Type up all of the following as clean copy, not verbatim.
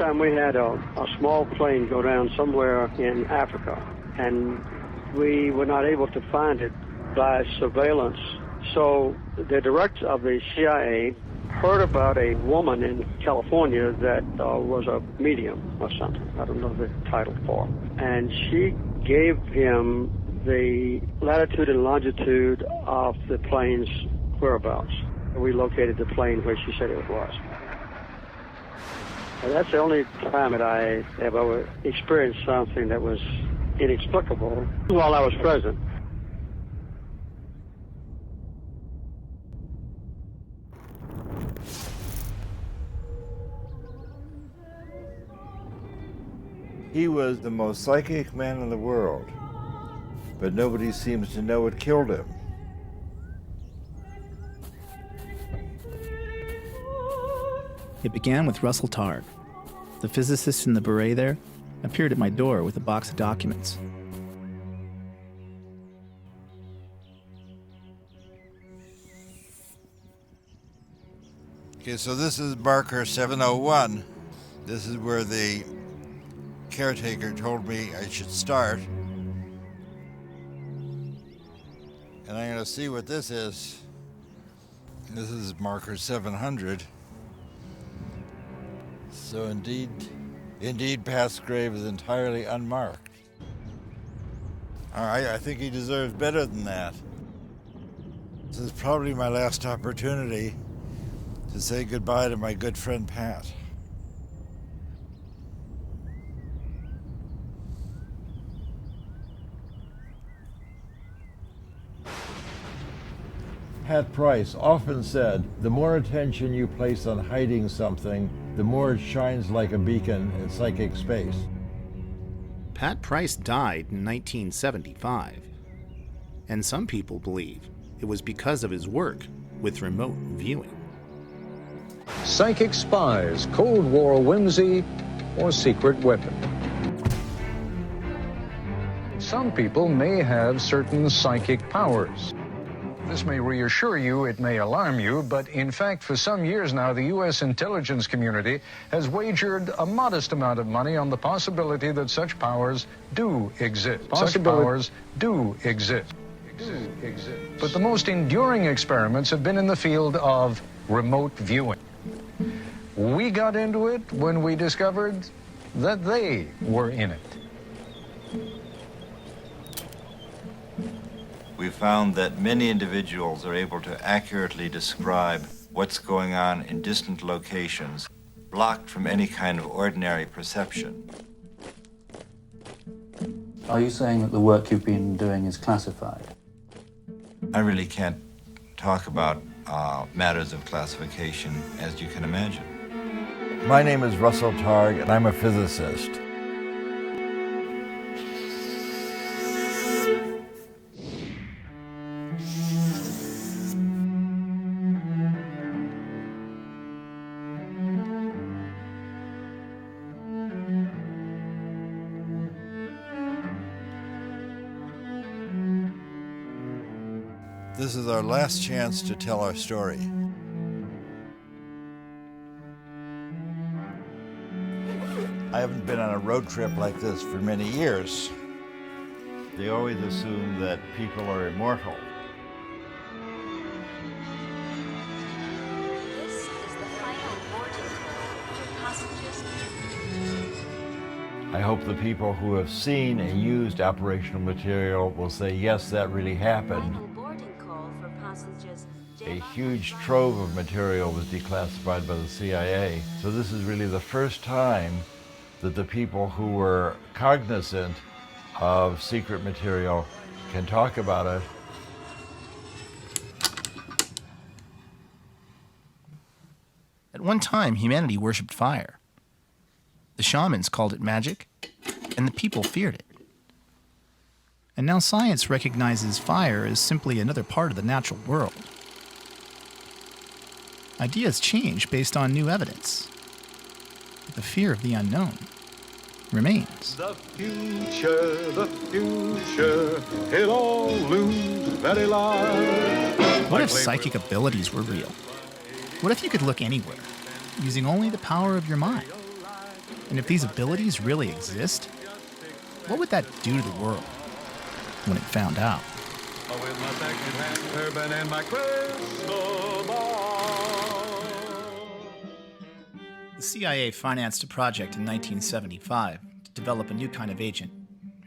time we had a small plane go down somewhere in Africa, and we were not able to find it by surveillance. So the director of the CIA heard about a woman in California that was a medium or something. I don't know the title for. And she gave him the latitude and longitude of the plane's whereabouts. We located the plane where she said it was. And that's the only time that I have ever experienced something that was inexplicable while I was present. He was the most psychic man in the world, but nobody seems to know what killed him. It began with Russell Targ. The physicist in the beret there appeared at my door with a box of documents. Okay, so this is marker 701. This is where the caretaker told me I should start. And I'm going to see what this is. This is marker 700. So indeed, Pat's grave is entirely unmarked. All right, I think he deserves better than that. This is probably my last opportunity to say goodbye to my good friend Pat. Pat Price often said, the more attention you place on hiding something, the more it shines like a beacon in psychic space. Pat Price died in 1975, and some people believe it was because of his work with remote viewing. Psychic spies, Cold War whimsy, or secret weapon. Some people may have certain psychic powers. This may reassure you, it may alarm you, but in fact, for some years now, the U.S. intelligence community has wagered a modest amount of money on the possibility that such powers do exist. Such powers do exist. But the most enduring experiments have been in the field of remote viewing. We got into it when we discovered that they were in it. We found that many individuals are able to accurately describe what's going on in distant locations, blocked from any kind of ordinary perception. Are you saying that the work you've been doing is classified? I really can't talk about matters of classification, as you can imagine. My name is Russell Targ, and I'm a physicist. This is our last chance to tell our story. I haven't been on a road trip like this for many years. They always assume that people are immortal. This is the final boarding call for passengers. I hope the people who have seen and used operational material will say, yes, that really happened. Final boarding call for passengers. A huge trove of material was declassified by the CIA. So this is really the first time that the people who were cognizant of secret material can talk about it. At one time, humanity worshipped fire. The shamans called it magic, and the people feared it. And now science recognizes fire as simply another part of the natural world. Ideas change based on new evidence. But the fear of the unknown remains. The future, it all looms very large. What if psychic abilities were real? What if you could look anywhere, using only the power of your mind? And if these abilities really exist, what would that do to the world when it found out? With my second-hand turban and my crystal ball. The CIA financed a project in 1975 to develop a new kind of agent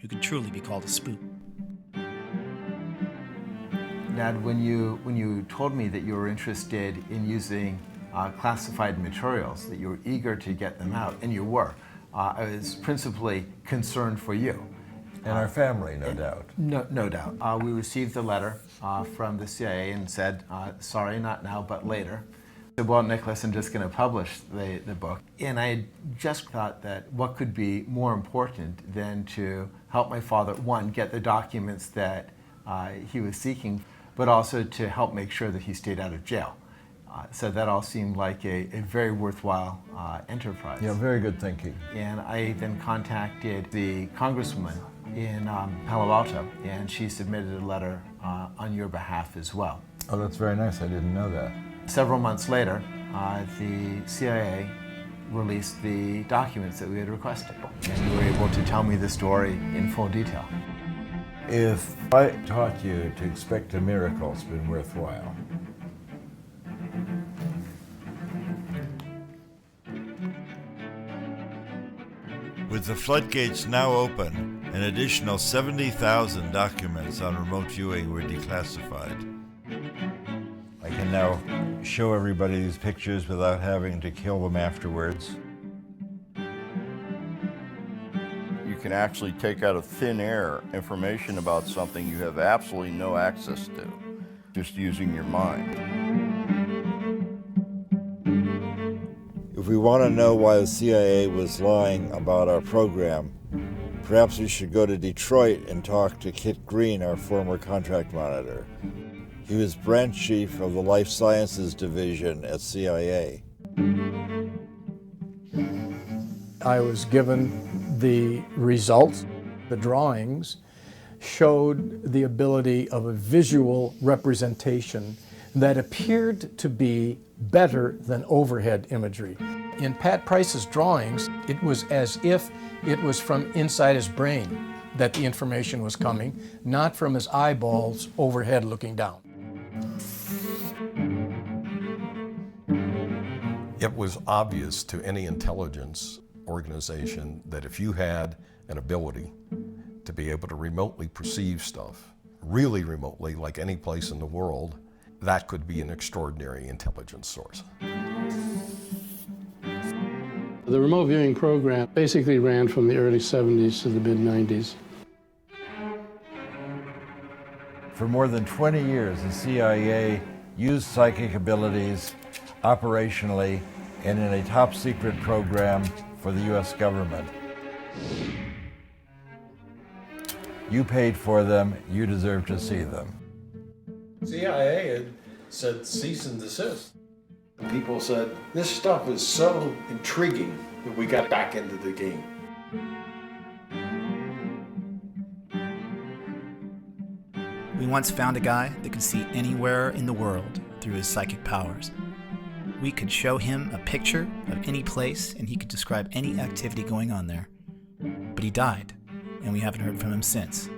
who could truly be called a spook. Dad, when you told me that you were interested in using classified materials, that you were eager to get them out, and you were, I was principally concerned for you. And our family, no doubt. No doubt. We received a letter from the CIA and said, sorry, not now, but later. I said, well, Nicholas, I'm just going to publish the book. And I just thought that what could be more important than to help my father, one, get the documents that he was seeking, but also to help make sure that he stayed out of jail. So that all seemed like a very worthwhile enterprise. Yeah, very good thinking. And I then contacted the congresswoman in Palo Alto, and she submitted a letter on your behalf as well. Oh, that's very nice. I didn't know that. Several months later, the CIA released the documents that we had requested, and you were able to tell me the story in full detail. If I taught you to expect a miracle, it's been worthwhile. With the floodgates now open, an additional 70,000 documents on remote viewing were declassified. I can now show everybody these pictures without having to kill them afterwards. You can actually take out of thin air information about something you have absolutely no access to, just using your mind. If we want to know why the CIA was lying about our program, perhaps we should go to Detroit and talk to Kit Green, our former contract monitor. He was branch chief of the Life Sciences Division at CIA. I was given the results. The drawings showed the ability of a visual representation that appeared to be better than overhead imagery. In Pat Price's drawings, it was as if it was from inside his brain that the information was coming, not from his eyeballs overhead looking down. It was obvious to any intelligence organization that if you had an ability to be able to remotely perceive stuff, really remotely, like any place in the world, that could be an extraordinary intelligence source. The remote viewing program basically ran from the early 70s to the mid-90s. For more than 20 years, the CIA used psychic abilities operationally and in a top secret program for the U.S. government. You paid for them, you deserve to see them. CIA had said cease and desist. People said, this stuff is so intriguing that we got back into the game. We once found a guy that could see anywhere in the world through his psychic powers. We could show him a picture of any place and he could describe any activity going on there. But he died, and we haven't heard from him since.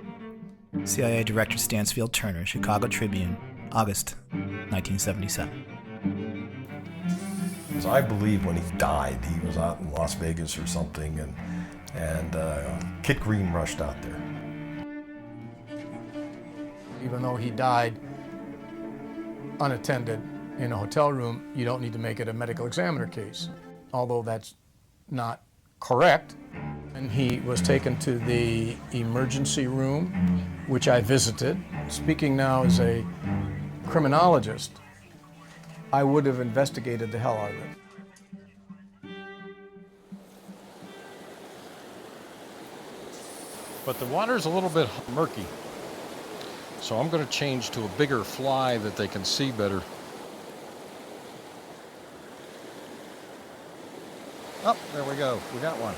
CIA Director Stansfield Turner, Chicago Tribune, August 1977. Because I believe when he died, he was out in Las Vegas or something, and Kit Green rushed out there. Even though he died unattended in a hotel room, you don't need to make it a medical examiner case, although that's not correct. And he was taken to the emergency room, which I visited. Speaking now as a criminologist, I would have investigated the hell out of it. But the water's a little bit murky. So I'm going to change to a bigger fly that they can see better. Oh, there we go. We got one.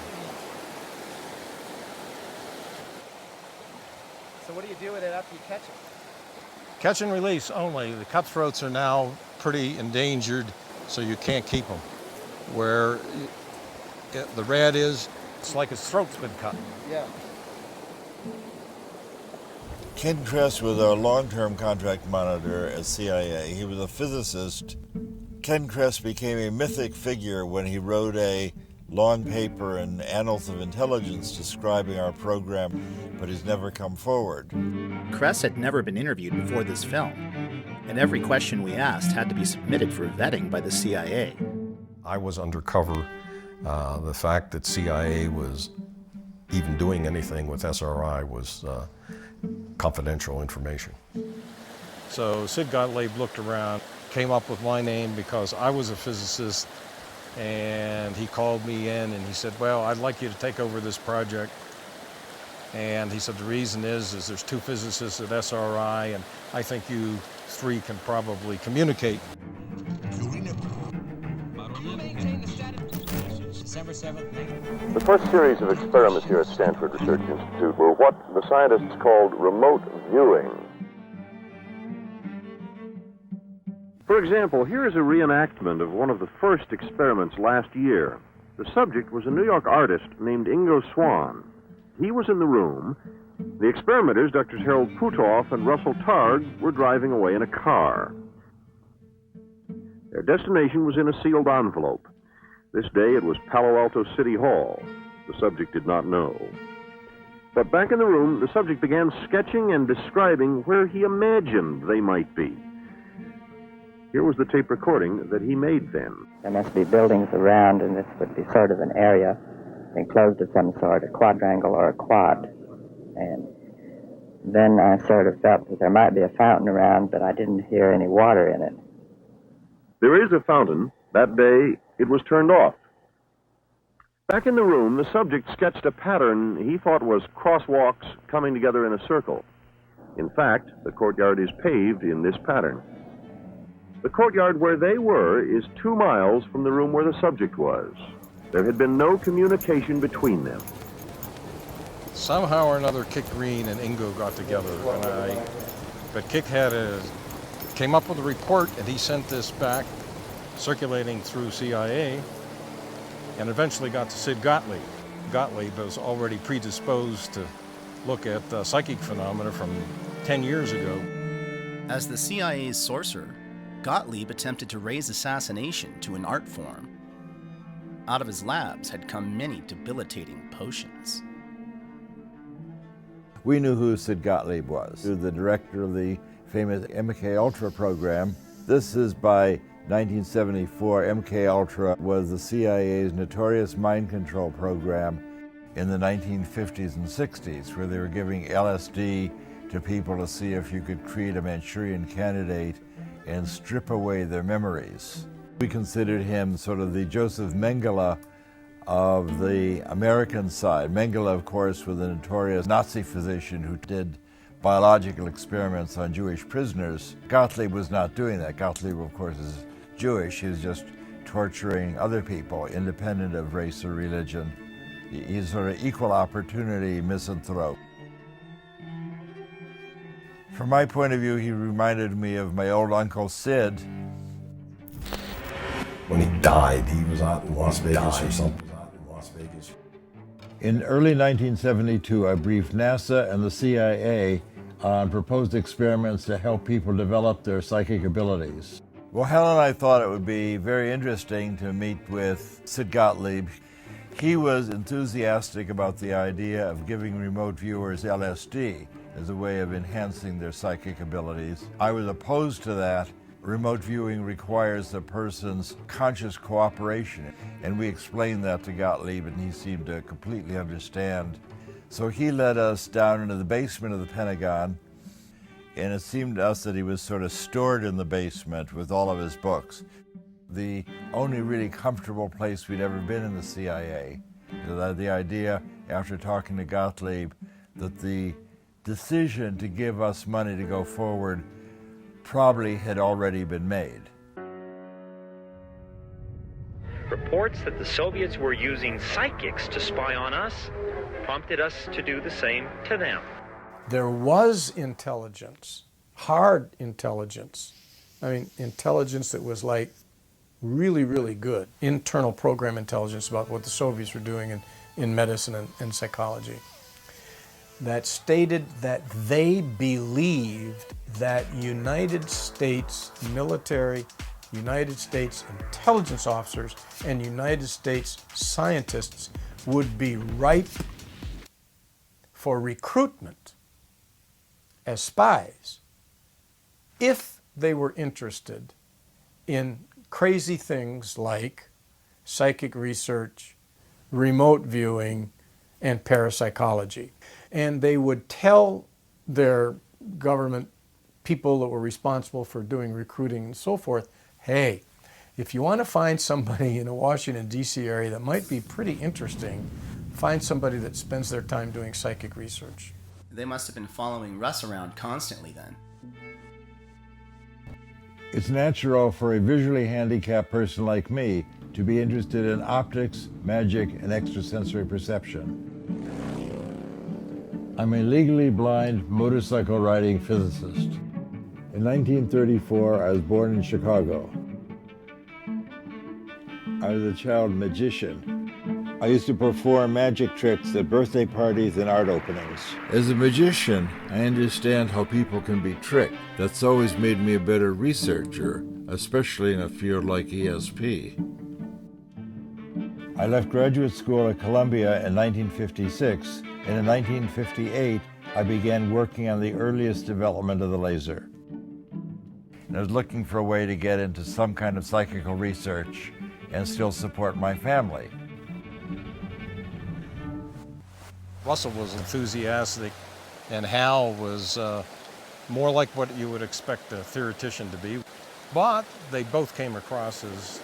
So what do you do with it after you catch it? Catch and release only. The cutthroats are now pretty endangered, so you can't keep them. Where The red is, it's like his throat's been cut. Yeah. Ken Kress was our long-term contract monitor at CIA. He was a physicist. Ken Kress became a mythic figure when he wrote a long paper in Annals of Intelligence describing our program, but he's never come forward. Kress had never been interviewed before this film, and every question we asked had to be submitted for vetting by the CIA. I was undercover. The fact that CIA was even doing anything with SRI was confidential information. So Sid Gottlieb looked around, came up with my name because I was a physicist, and he called me in and he said, well, I'd like you to take over this project. And he said, the reason is there's two physicists at SRI, and I think you three can probably communicate. The first series of experiments here at Stanford Research Institute were what the scientists called remote viewing. For example, here is a reenactment of one of the first experiments last year. The subject was a New York artist named Ingo Swann. He was in the room. The experimenters, Drs. Harold Putoff and Russell Targ, were driving away in a car. Their destination was in a sealed envelope. This day it was Palo Alto City Hall. The subject did not know. But back in the room, the subject began sketching and describing where he imagined they might be. Here was the tape recording that he made then. There must be buildings around, and this would be sort of an area enclosed of some sort, a quadrangle or a quad. And then I sort of felt that there might be a fountain around, but I didn't hear any water in it. There is a fountain. That day, it was turned off. Back in the room, the subject sketched a pattern he thought was crosswalks coming together in a circle. In fact, the courtyard is paved in this pattern. The courtyard where they were is 2 miles from the room where the subject was. There had been no communication between them. Somehow or another, Kik Green and Ingo got together, but Kik came up with a report, and he sent this back, circulating through CIA, and eventually got to Sid Gottlieb. Gottlieb was already predisposed to look at psychic phenomena from 10 years ago. As the CIA's sorcerer, Gottlieb attempted to raise assassination to an art form. Out of his labs had come many debilitating potions. We knew who Sid Gottlieb was. He was the director of the famous MK Ultra program. This is by 1974. MK Ultra was the CIA's notorious mind control program in the 1950s and 60s, where they were giving LSD to people to see if you could create a Manchurian candidate and strip away their memories. We considered him sort of the Joseph Mengele of the American side. Mengele, of course, was a notorious Nazi physician who did biological experiments on Jewish prisoners. Gottlieb was not doing that. Gottlieb, of course, is Jewish. He was just torturing other people, independent of race or religion. He's sort of equal opportunity misanthrope. From my point of view, he reminded me of my old Uncle Sid. When he died, he was out in Las Vegas or something. In early 1972, I briefed NASA and the CIA on proposed experiments to help people develop their psychic abilities. Well, Helen and I thought it would be very interesting to meet with Sid Gottlieb. He was enthusiastic about the idea of giving remote viewers LSD as a way of enhancing their psychic abilities. I was opposed to that. Remote viewing requires the person's conscious cooperation, and we explained that to Gottlieb, and he seemed to completely understand. So he led us down into the basement of the Pentagon, and it seemed to us that he was sort of stored in the basement with all of his books. The only really comfortable place we'd ever been in the CIA. The idea, after talking to Gottlieb, that the decision to give us money to go forward probably had already been made. Reports that the Soviets were using psychics to spy on us prompted us to do the same to them. There was intelligence, hard intelligence. I mean, intelligence that was like really, really good internal program intelligence about what the Soviets were doing in medicine and psychology, that stated that they believed that United States military, United States intelligence officers, and United States scientists would be ripe for recruitment as spies if they were interested in crazy things like psychic research, remote viewing, and parapsychology. And they would tell their government people that were responsible for doing recruiting and so forth, hey, if you want to find somebody in the Washington, D.C. area that might be pretty interesting, find somebody that spends their time doing psychic research. They must have been following Russ around constantly then. It's natural for a visually handicapped person like me to be interested in optics, magic, and extrasensory perception. I'm a legally blind motorcycle riding physicist. In 1934, I was born in Chicago. I was a child magician. I used to perform magic tricks at birthday parties and art openings. As a magician, I understand how people can be tricked. That's always made me a better researcher, especially in a field like ESP. I left graduate school at Columbia in 1956, and in 1958, I began working on the earliest development of the laser. I was looking for a way to get into some kind of psychical research and still support my family. Russell was enthusiastic, and Hal was more like what you would expect a theoretician to be. But they both came across as,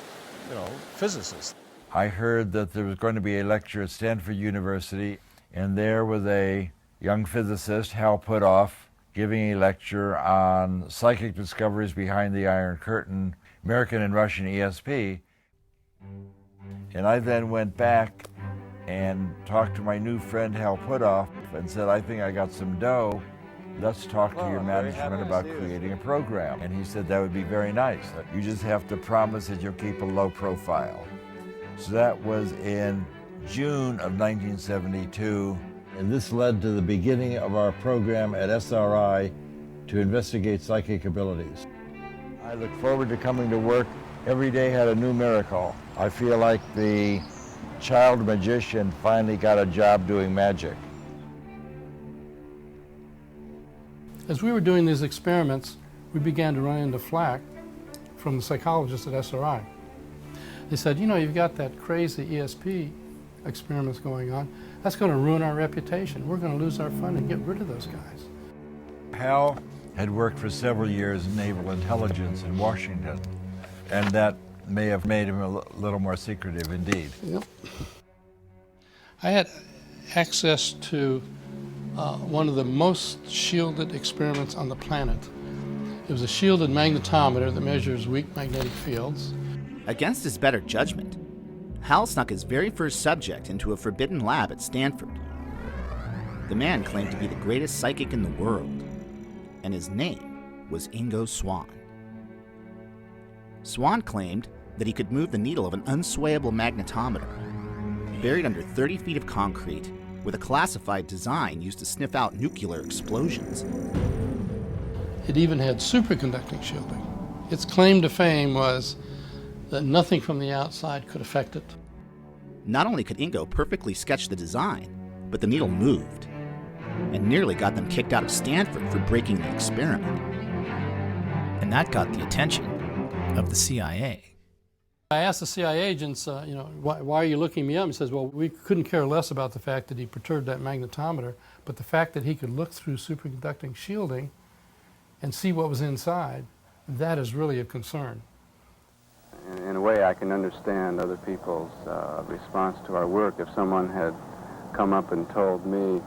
physicists. I heard that there was going to be a lecture at Stanford University, and there was a young physicist, Hal Puthoff, giving a lecture on psychic discoveries behind the Iron Curtain, American and Russian ESP. And I then went back and talked to my new friend Hal Puthoff and said, I think I got some dough. Let's talk to your management about creating a program. And he said, that would be very nice. You just have to promise that you'll keep a low profile. So that was in June of 1972. And this led to the beginning of our program at SRI to investigate psychic abilities. I look forward to coming to work. Every day had a new miracle. I feel like the child magician finally got a job doing magic. As we were doing these experiments, we began to run into flack from the psychologists at SRI. They said, you've got that crazy ESP experiments going on. That's going to ruin our reputation. We're going to lose our fund and get rid of those guys. Hal had worked for several years in naval intelligence in Washington, and that may have made him a little more secretive indeed. Yep. I had access to one of the most shielded experiments on the planet. It was a shielded magnetometer that measures weak magnetic fields. Against his better judgment, Hal snuck his very first subject into a forbidden lab at Stanford. The man claimed to be the greatest psychic in the world, and his name was Ingo Swann. Swann claimed that he could move the needle of an unswayable magnetometer, buried under 30 feet of concrete, with a classified design used to sniff out nuclear explosions. It even had superconducting shielding. Its claim to fame was that nothing from the outside could affect it. Not only could Ingo perfectly sketch the design, but the needle moved, and nearly got them kicked out of Stanford for breaking the experiment. And that got the attention of the CIA. I asked the CIA agents, why are you looking me up? He says, well, we couldn't care less about the fact that he perturbed that magnetometer, but the fact that he could look through superconducting shielding and see what was inside, that is really of concern. In a way, I can understand other people's response to our work. If someone had come up and told me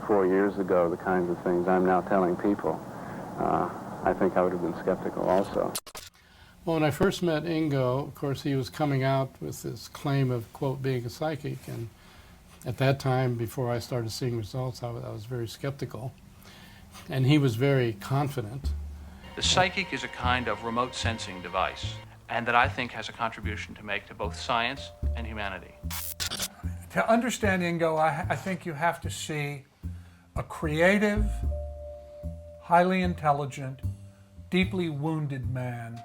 4 years ago the kinds of things I'm now telling people, I think I would have been skeptical also. Well, when I first met Ingo, of course, he was coming out with this claim of, quote, being a psychic. And at that time, before I started seeing results, I was very skeptical. And he was very confident. The psychic is a kind of remote sensing device. and that I think has a contribution to make to both science and humanity. To understand Ingo, I think you have to see a creative, highly intelligent, deeply wounded man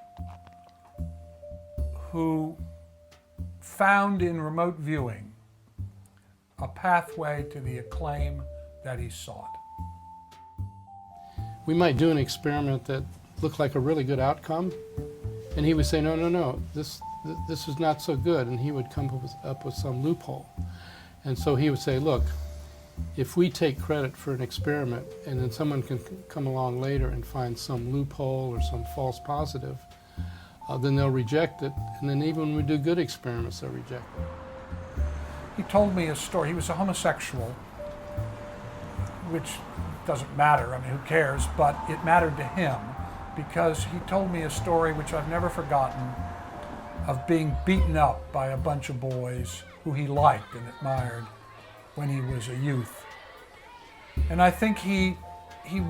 who found in remote viewing a pathway to the acclaim that he sought. We might do an experiment that looked like a really good outcome, and he would say, no, this is not so good, and he would come up with some loophole. And so he would say, look, if we take credit for an experiment and then someone can come along later and find some loophole or some false positive, then they'll reject it, and then even when we do good experiments, they'll reject it. He told me a story. He was a homosexual, which doesn't matter, I mean, who cares, but it mattered to him because he told me a story which I've never forgotten of being beaten up by a bunch of boys who he liked and admired when he was a youth. And I think he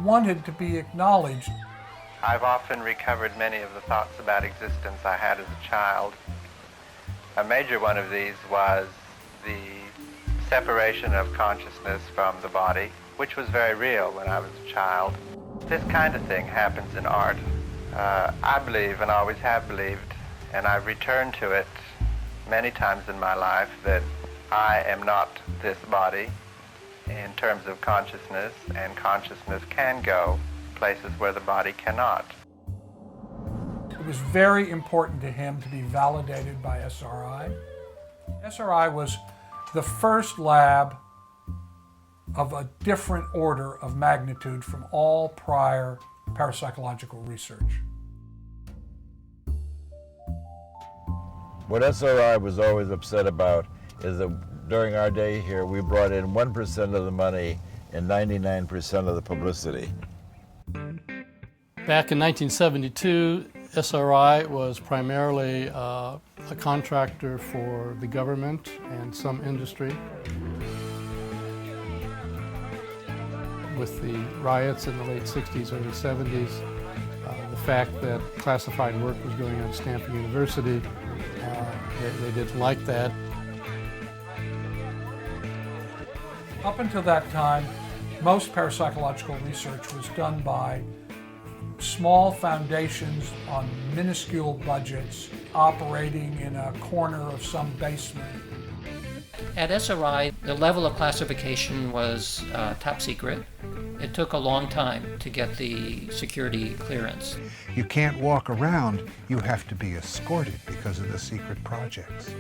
wanted to be acknowledged. I've often recovered many of the thoughts about existence I had as a child. A major one of these was the separation of consciousness from the body, which was very real when I was a child. This kind of thing happens in art. I believe, and always have believed, and I've returned to it many times in my life, that I am not this body in terms of consciousness, and consciousness can go places where the body cannot. It was very important to him to be validated by SRI. SRI was the first lab of a different order of magnitude from all prior parapsychological research. What SRI was always upset about is that during our day here, we brought in 1% of the money and 99% of the publicity. Back in 1972, SRI was primarily a contractor for the government and some industry. With the riots in the late 60s, early 70s, the fact that classified work was going on at Stanford University, they didn't like that. Up until that time, most parapsychological research was done by small foundations on minuscule budgets operating in a corner of some basement. At SRI, the level of classification was top secret. It took a long time to get the security clearance. You can't walk around, you have to be escorted because of the secret projects.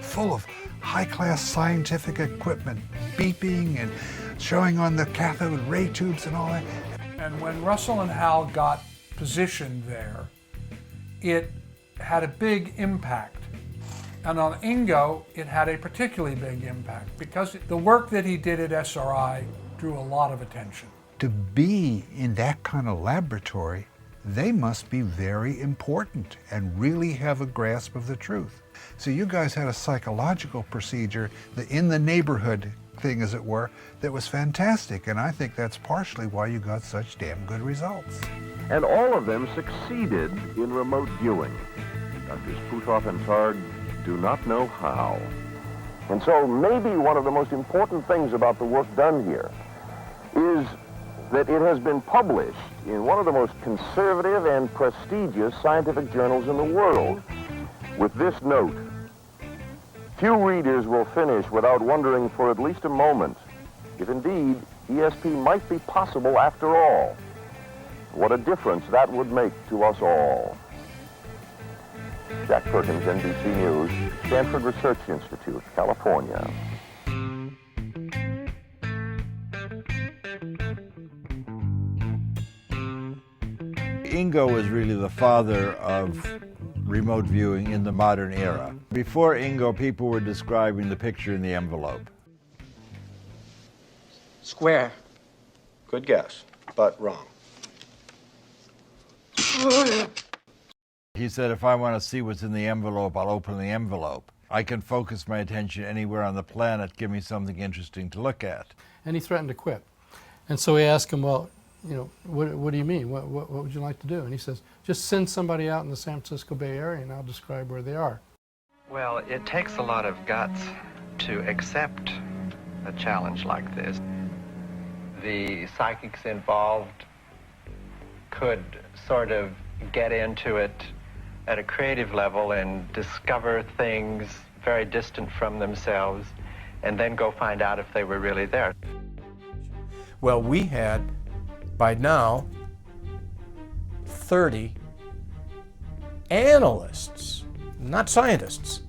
Full of high-class scientific equipment, beeping and showing on the cathode ray tubes and all that. And when Russell and Hal got positioned there, it had a big impact. And on Ingo, it had a particularly big impact because the work that he did at SRI drew a lot of attention. To be in that kind of laboratory, they must be very important and really have a grasp of the truth. So you guys had a psychological procedure, the in the neighborhood thing, as it were, that was fantastic, and I think that's partially why you got such damn good results. And all of them succeeded in remote viewing. Drs. Puthoff and Targ do not know how. And so maybe one of the most important things about the work done here is that it has been published in one of the most conservative and prestigious scientific journals in the world, with this note: few readers will finish without wondering for at least a moment if indeed ESP might be possible after all. What a difference that would make to us all. Jack Perkins, NBC News, Stanford Research Institute, California. Ingo was really the father of remote viewing in the modern era. Before Ingo, people were describing the picture in the envelope. Square. Good guess, but wrong. He said, if I want to see what's in the envelope, I'll open the envelope. I can focus my attention anywhere on the planet, give me something interesting to look at. And he threatened to quit. And so we asked him, well, what do you mean? What would you like to do? And he says, just send somebody out in the San Francisco Bay Area and I'll describe where they are. Well, it takes a lot of guts to accept a challenge like this. The psychics involved could sort of get into it at a creative level and discover things very distant from themselves and then go find out if they were really there. Well, we had, by now, 30 analysts, not scientists,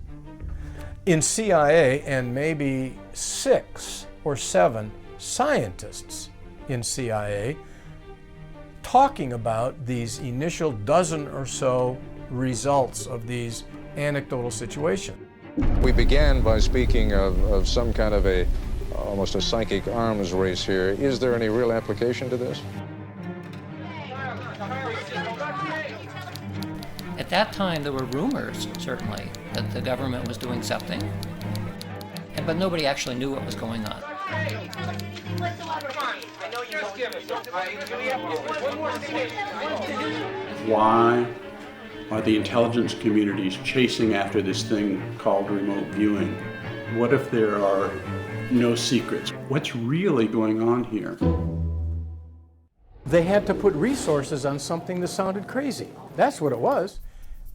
in CIA, and maybe 6 or 7 scientists in CIA talking about these initial dozen or so results of these anecdotal situations. We began by speaking of some kind of almost a psychic arms race here. Is there any real application to this? At that time, there were rumors, certainly, that the government was doing something, but nobody actually knew what was going on. Why are the intelligence communities chasing after this thing called remote viewing? What if there are no secrets? What's really going on here? They had to put resources on something that sounded crazy. That's what it was.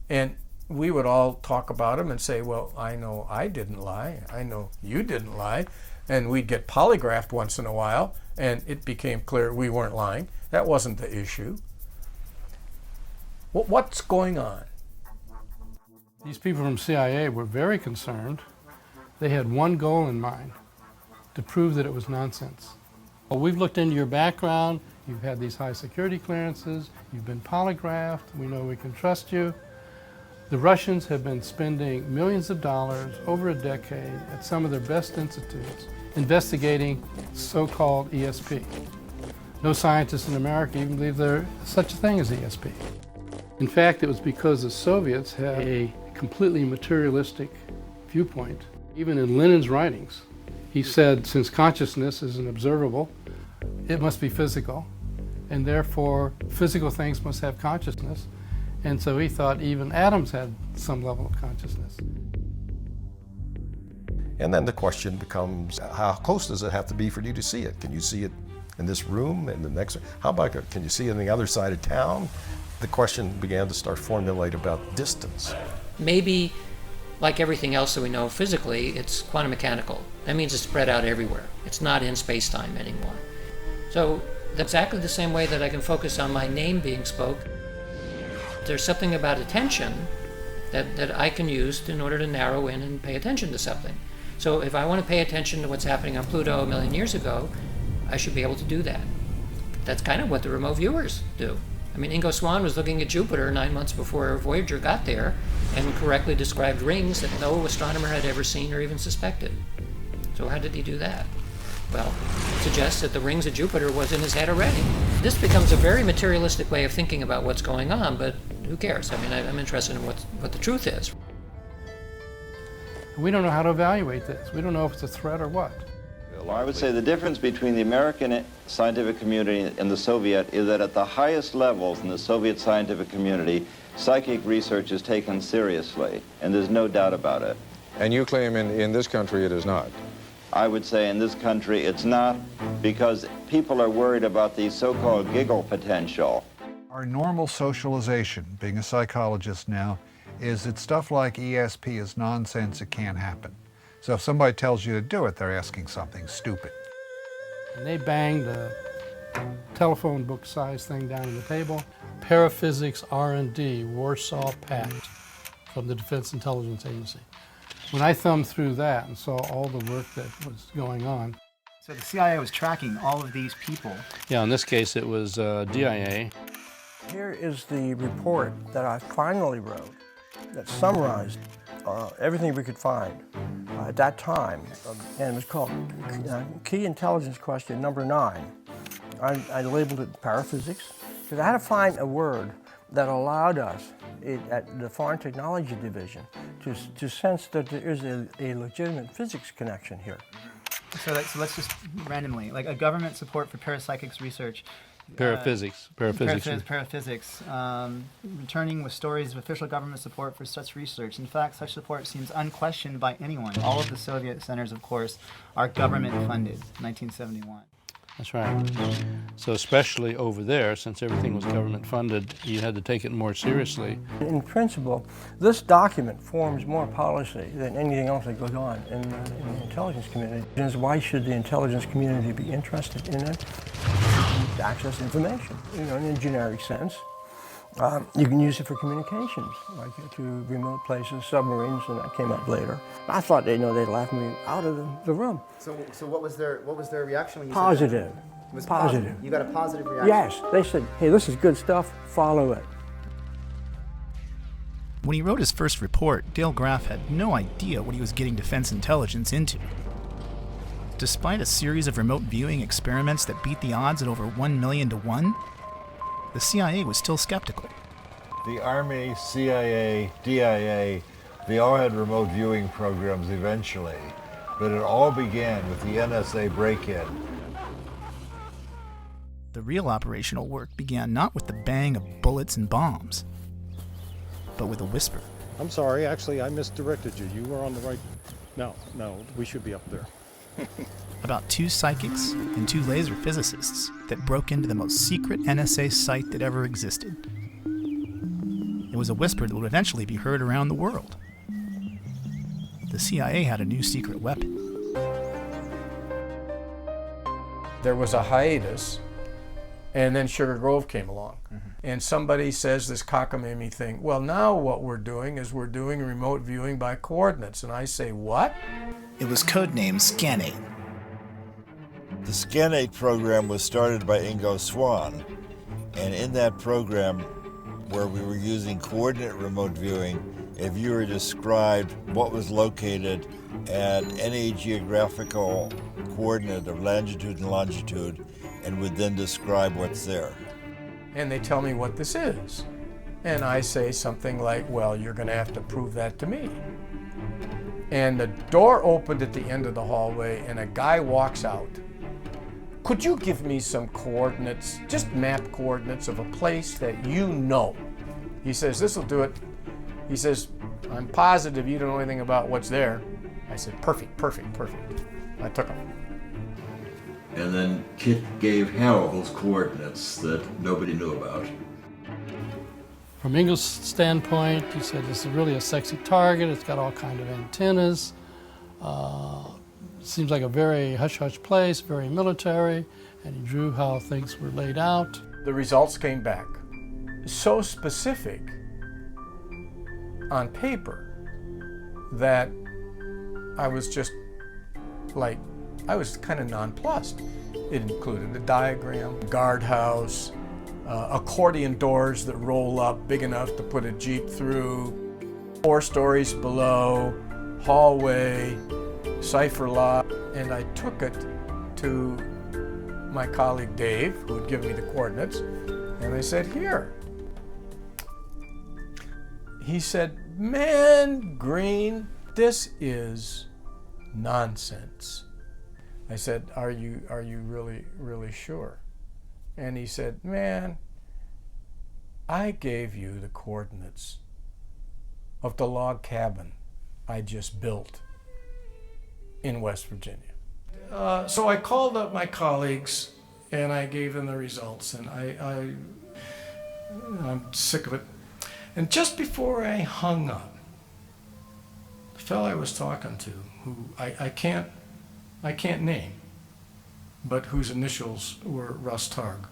And we would all talk about them and say, well, I know I didn't lie. I know you didn't lie. And we'd get polygraphed once in a while, and it became clear we weren't lying. That wasn't the issue. What's going on? These people from CIA were very concerned. They had one goal in mind, to prove that it was nonsense. Well, we've looked into your background. You've had these high security clearances. You've been polygraphed. We know we can trust you. The Russians have been spending millions of dollars over a decade at some of their best institutes investigating so-called ESP. No scientists in America even believe there's such a thing as ESP. In fact, it was because the Soviets had a completely materialistic viewpoint. Even in Lenin's writings, he said, since consciousness is an observable, it must be physical, and therefore physical things must have consciousness. And so he thought even atoms had some level of consciousness. And then the question becomes, how close does it have to be for you to see it? Can you see it in this room, in the next? How about, can you see it on the other side of town? The question began to start formulate about distance. Maybe, like everything else that we know physically, it's quantum mechanical. That means it's spread out everywhere. It's not in space-time anymore. So that's exactly the same way that I can focus on my name being spoke. There's something about attention that I can use in order to narrow in and pay attention to something. So if I want to pay attention to what's happening on Pluto a million years ago, I should be able to do that. That's kind of what the remote viewers do. I mean, Ingo Swann was looking at Jupiter 9 months before Voyager got there and correctly described rings that no astronomer had ever seen or even suspected. So how did he do that? Well, it suggests that the rings of Jupiter was in his head already. This becomes a very materialistic way of thinking about what's going on, but who cares? I mean, I'm interested in what the truth is. We don't know how to evaluate this. We don't know if it's a threat or what. Well, I would say the difference between the American scientific community and the Soviet is that at the highest levels in the Soviet scientific community, psychic research is taken seriously, and there's no doubt about it. And you claim in this country it is not? I would say in this country it's not, because people are worried about the so-called giggle potential. Our normal socialization, being a psychologist now, is that stuff like ESP is nonsense, it can't happen. So if somebody tells you to do it, they're asking something stupid. And they banged a telephone book size thing down on the table. Paraphysics R&D, Warsaw Pact, from the Defense Intelligence Agency. When I thumbed through that and saw all the work that was going on. So the CIA was tracking all of these people. Yeah, in this case it was DIA. Here is the report that I finally wrote that summarized everything we could find at that time. And it was called Key Intelligence Question number 9. I labeled it paraphysics because I had to find a word that allowed us at the Foreign Technology Division to sense that there is a legitimate physics connection here. So let's just randomly, like a government support for parapsychics research Paraphysics. Paraphysics. Returning with stories of official government support for such research. In fact, such support seems unquestioned by anyone. All of the Soviet centers, of course, are government funded. 1971. That's right. So especially over there, since everything was government funded, you had to take it more seriously. In principle, this document forms more policy than anything else that goes on in the intelligence community. And why should the intelligence community be interested in it? To access information, in a generic sense. You can use it for communications, like to remote places, submarines, and that came up later. I thought they'd laugh me out of the room. So what was their reaction when you Positive. said that? It was positive. You got a positive reaction? Yes. They said, hey, this is good stuff, follow it. When he wrote his first report, Dale Graff had no idea what he was getting Defense Intelligence into. Despite a series of remote viewing experiments that beat the odds at over 1 million to 1, the CIA was still skeptical. The Army, CIA, DIA, they all had remote viewing programs eventually, but it all began with the NSA break-in. The real operational work began not with the bang of bullets and bombs, but with a whisper. I'm sorry, actually I misdirected you. You were on the right... No, we should be up there. About 2 psychics and 2 laser physicists that broke into the most secret NSA site that ever existed. It was a whisper that would eventually be heard around the world. The CIA had a new secret weapon. There was a hiatus, and then Sugar Grove came along. And somebody says this cockamamie thing, well, now what we're doing is we're doing remote viewing by coordinates. And I say, what? It was codenamed Scan-8. The Scan-8 program was started by Ingo Swann, and in that program, where we were using coordinate remote viewing, a viewer described what was located at any geographical coordinate of latitude and longitude, and would then describe what's there. And they tell me what this is. And I say something like, well, you're going to have to prove that to me. And the door opened at the end of the hallway, and a guy walks out. Could you give me some coordinates, just map coordinates of a place that you know? He says, this will do it. He says, I'm positive you don't know anything about what's there. I said, perfect. I took them. And then Kit gave Hal those coordinates that nobody knew about. From Ingo's standpoint, he said this is really a sexy target. It's got all kinds of antennas. Seems like a very hush-hush place, very military, and he drew how things were laid out. The results came back so specific on paper that I was just like, I was kind of nonplussed. It included a diagram, guardhouse, accordion doors that roll up big enough to put a Jeep through, 4 stories below, hallway, cipher lock, and I took it to my colleague Dave, who had given me the coordinates, and I said, here. He said, man, Green, this is nonsense. I said, are you really sure? And he said, man, I gave you the coordinates of the log cabin I just built in West Virginia. So I called up my colleagues and I gave them the results, and I'm sick of it. And just before I hung up, the fellow I was talking to, who I can't name, but whose initials were Russ Targ,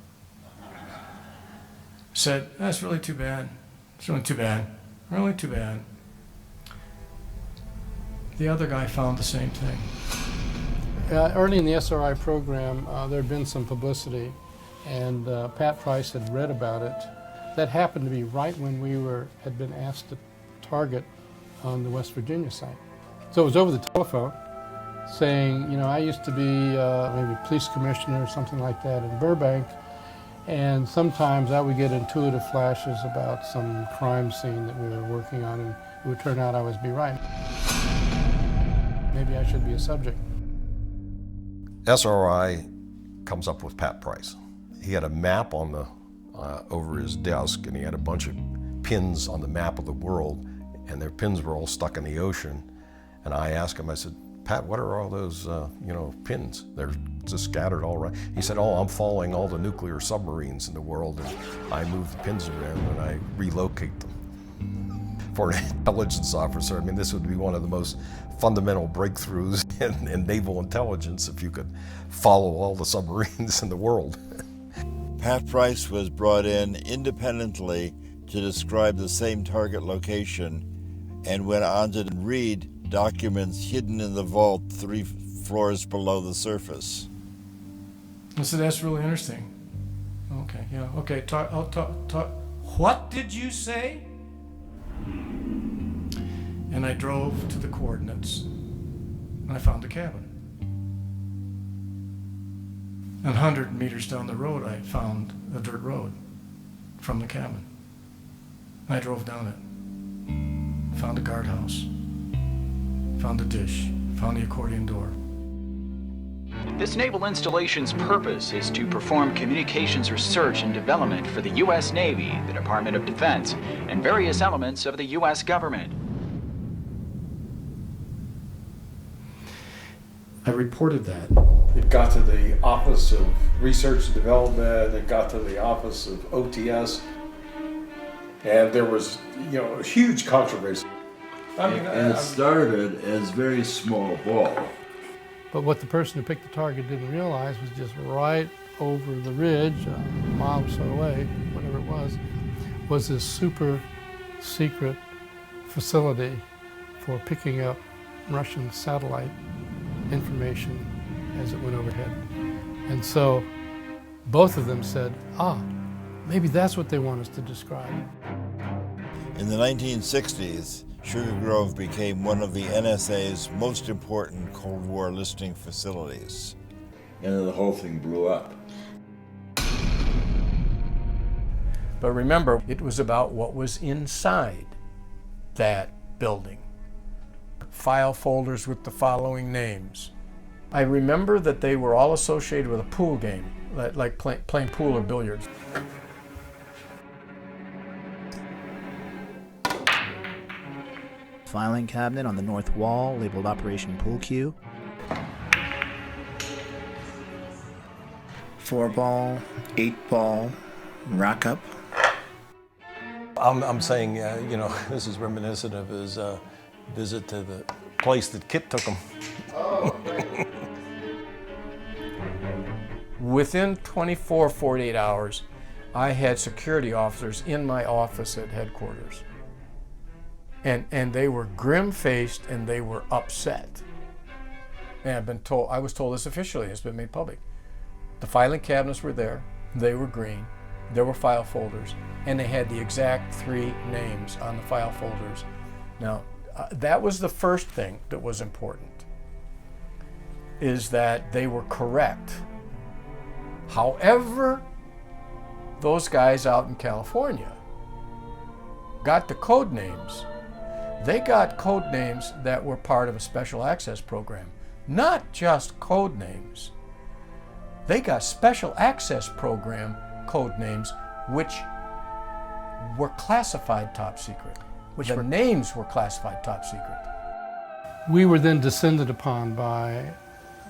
said, that's really too bad. It's really too bad. Really too bad. The other guy found the same thing. Early in the SRI program, there had been some publicity, and Pat Price had read about it. That happened to be right when we had been asked to target on the West Virginia site. So it was over the telephone, saying, you know, I used to be maybe police commissioner or something like that in Burbank, and sometimes I would get intuitive flashes about some crime scene that we were working on, and it would turn out I would be right. Maybe I should be a subject. SRI comes up with Pat Price. he had a map on the over his desk, and he had a bunch of pins on the map of the world, and their pins were all stuck in the ocean. And I asked him, I said, Pat, what are all those, pins? They're just scattered all around. He said, oh, I'm following all the nuclear submarines in the world, and I move the pins around and I relocate them. For an intelligence officer, I mean, this would be one of the most fundamental breakthroughs in naval intelligence if you could follow all the submarines in the world. Pat Price was brought in independently to describe the same target location and went on to read documents hidden in the vault 3 floors below the surface. So that's really interesting. Okay, yeah, okay, talk. What did you say? And I drove to the coordinates, and I found the cabin. And 100 meters down the road, I found a dirt road from the cabin. And I drove down it, found a guardhouse, found a dish, found the accordion door. This naval installation's purpose is to perform communications research and development for the U.S. Navy, the Department of Defense, and various elements of the U.S. government. I reported that. It got to the Office of Research and Development, it got to the Office of OTS, and there was, a huge controversy. And it started as very small ball. But what the person who picked the target didn't realize was just right over the ridge, a mile or so away, whatever it was this super secret facility for picking up Russian satellite information as it went overhead. And so both of them said, maybe that's what they want us to describe. In the 1960s, Sugar Grove became one of the NSA's most important Cold War listening facilities. And then the whole thing blew up. But remember, it was about what was inside that building. File folders with the following names. I remember that they were all associated with a pool game, like playing pool or billiards. Filing cabinet on the north wall labeled Operation Pool Cue. 4-ball, 8-ball, rock up. I'm saying, this is reminiscent of his visit to the place that Kit took him. Within 48 hours, I had security officers in my office at headquarters. And they were grim-faced and they were upset. And I was told this officially, it's been made public. The filing cabinets were there, they were green, there were file folders, and they had the exact 3 names on the file folders. Now, that was the first thing that was important, is that they were correct. However, those guys out in California got the code names. They got code names that were part of a special access program, not just code names. They got special access program code names which were classified top secret. The names were classified top secret. We were then descended upon by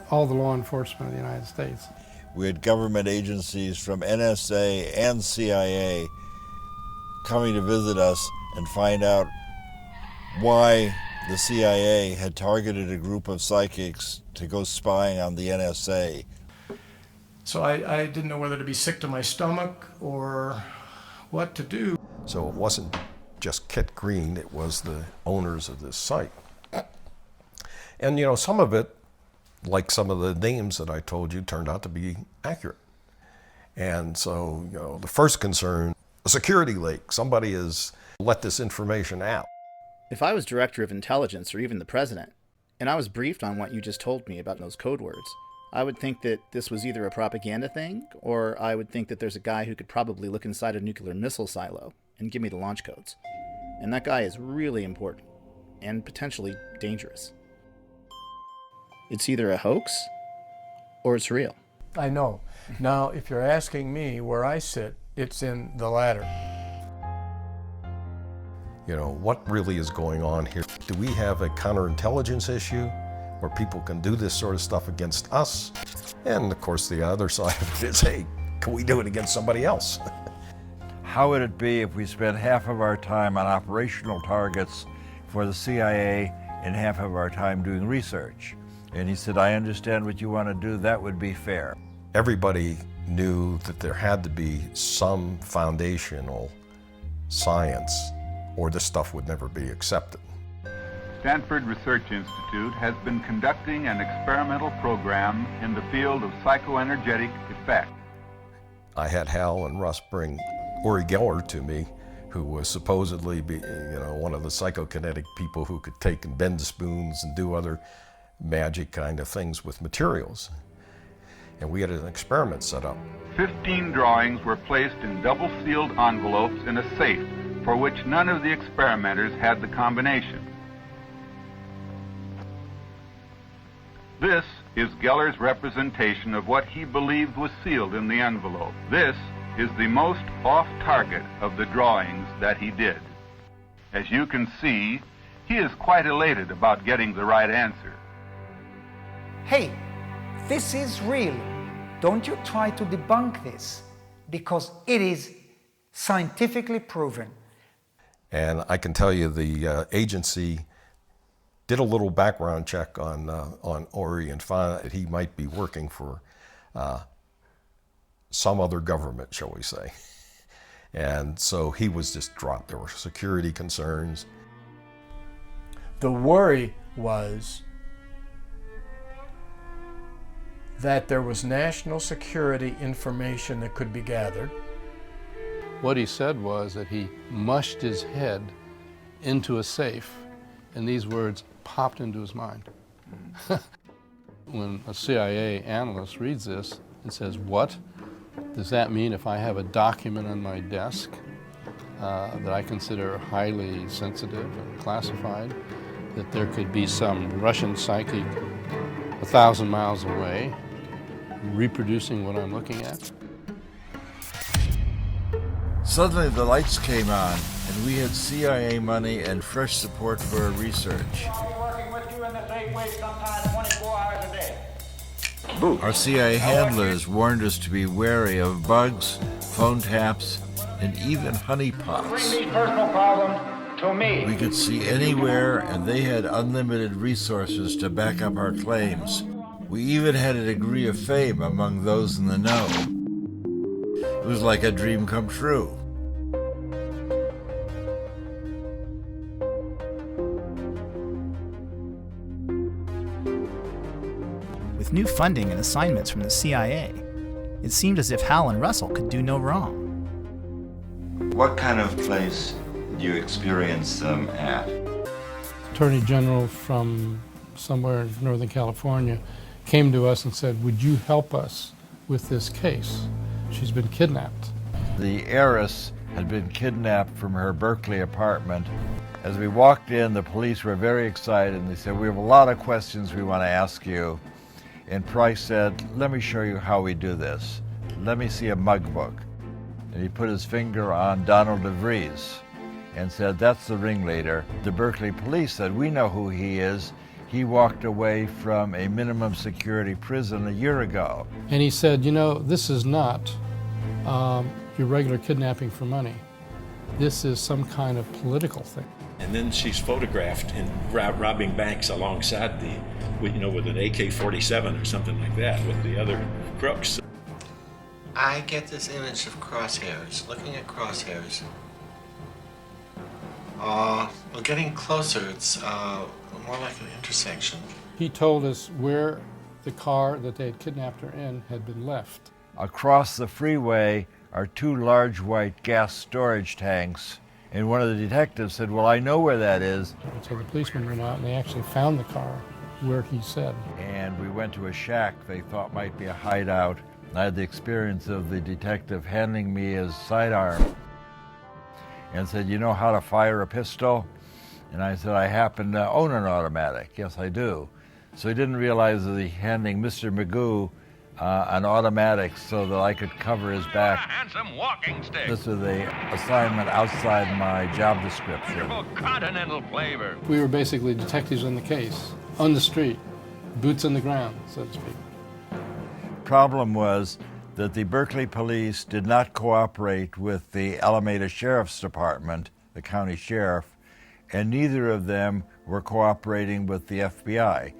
all the law enforcement of the United States. We had government agencies from NSA and CIA coming to visit us and find out why the CIA had targeted a group of psychics to go spying on the NSA. So I didn't know whether to be sick to my stomach or what to do. So it wasn't just Kit Green, it was the owners of this site. And some of it, like some of the names that I told you, turned out to be accurate. And so, the first concern, a security leak. Somebody has let this information out. If I was director of intelligence or even the president, and I was briefed on what you just told me about those code words, I would think that this was either a propaganda thing, or I would think that there's a guy who could probably look inside a nuclear missile silo and give me the launch codes. And that guy is really important, and potentially dangerous. It's either a hoax, or it's real. I know. Now, if you're asking me where I sit, it's in the latter. You know, what really is going on here? Do we have a counterintelligence issue where people can do this sort of stuff against us? And of course, the other side of it is, hey, can we do it against somebody else? How would it be if we spent half of our time on operational targets for the CIA and half of our time doing research? And he said, I understand what you want to do. That would be fair. Everybody knew that there had to be some foundational science or this stuff would never be accepted. Stanford Research Institute has been conducting an experimental program in the field of psychoenergetic effect. I had Hal and Russ bring Uri Geller to me, who was supposedly one of the psychokinetic people who could take and bend spoons and do other magic kind of things with materials. And we had an experiment set up. 15 drawings were placed in double-sealed envelopes in a safe for which none of the experimenters had the combination. This is Geller's representation of what he believed was sealed in the envelope. This is the most off-target of the drawings that he did. As you can see, he is quite elated about getting the right answer. Hey, this is real. Don't you try to debunk this, because it is scientifically proven. And I can tell you the agency did a little background check on Uri and found that he might be working for some other government, shall we say. And so he was just dropped. There were security concerns. The worry was that there was national security information that could be gathered. What he said was that he mushed his head into a safe, and these words popped into his mind. When a CIA analyst reads this and says, what? Does that mean if I have a document on my desk that I consider highly sensitive and classified, that there could be some Russian psychic 1,000 miles away reproducing what I'm looking at? Suddenly the lights came on, and we had CIA money and fresh support for our research. Our CIA handlers warned us to be wary of bugs, phone taps, and even honeypots. Bring these personal problems to me. We could see anywhere, and they had unlimited resources to back up our claims. We even had a degree of fame among those in the know. It was like a dream come true. With new funding and assignments from the CIA, it seemed as if Hal and Russell could do no wrong. What kind of place do you experience them at? Attorney General from somewhere in Northern California came to us and said, would you help us with this case? She's been kidnapped. The heiress had been kidnapped from her Berkeley apartment. As we walked in, the police were very excited, and they said, we have a lot of questions we want to ask you. And Price said, let me show you how we do this. Let me see a mug book. And he put his finger on Donald DeVries and said, that's the ringleader. The Berkeley police said, we know who he is. He walked away from a minimum security prison a year ago. And he said, you know, this is not your regular kidnapping for money. This is some kind of political thing. And then she's photographed in robbing banks alongside with an AK-47 or something like that with the other crooks. I get this image of crosshairs, looking at crosshairs. Well, getting closer, it's more like an intersection. He told us where the car that they had kidnapped her in had been left. Across the freeway are two large white gas storage tanks. And one of the detectives said, well, I know where that is. So the policemen went out and they actually found the car where he said. And we went to a shack they thought might be a hideout. I had the experience of the detective handing me his sidearm and said, you know how to fire a pistol? And I said, I happen to own an automatic. Yes, I do. So he didn't realize that he handing Mr. Magoo an automatic so that I could cover his back. And some walking sticks. This is the assignment outside my job description. For continental flavor. We were basically detectives on the case, on the street, boots on the ground, so to speak. Problem was that the Berkeley police did not cooperate with the Alameda Sheriff's Department, the county sheriff, and neither of them were cooperating with the FBI.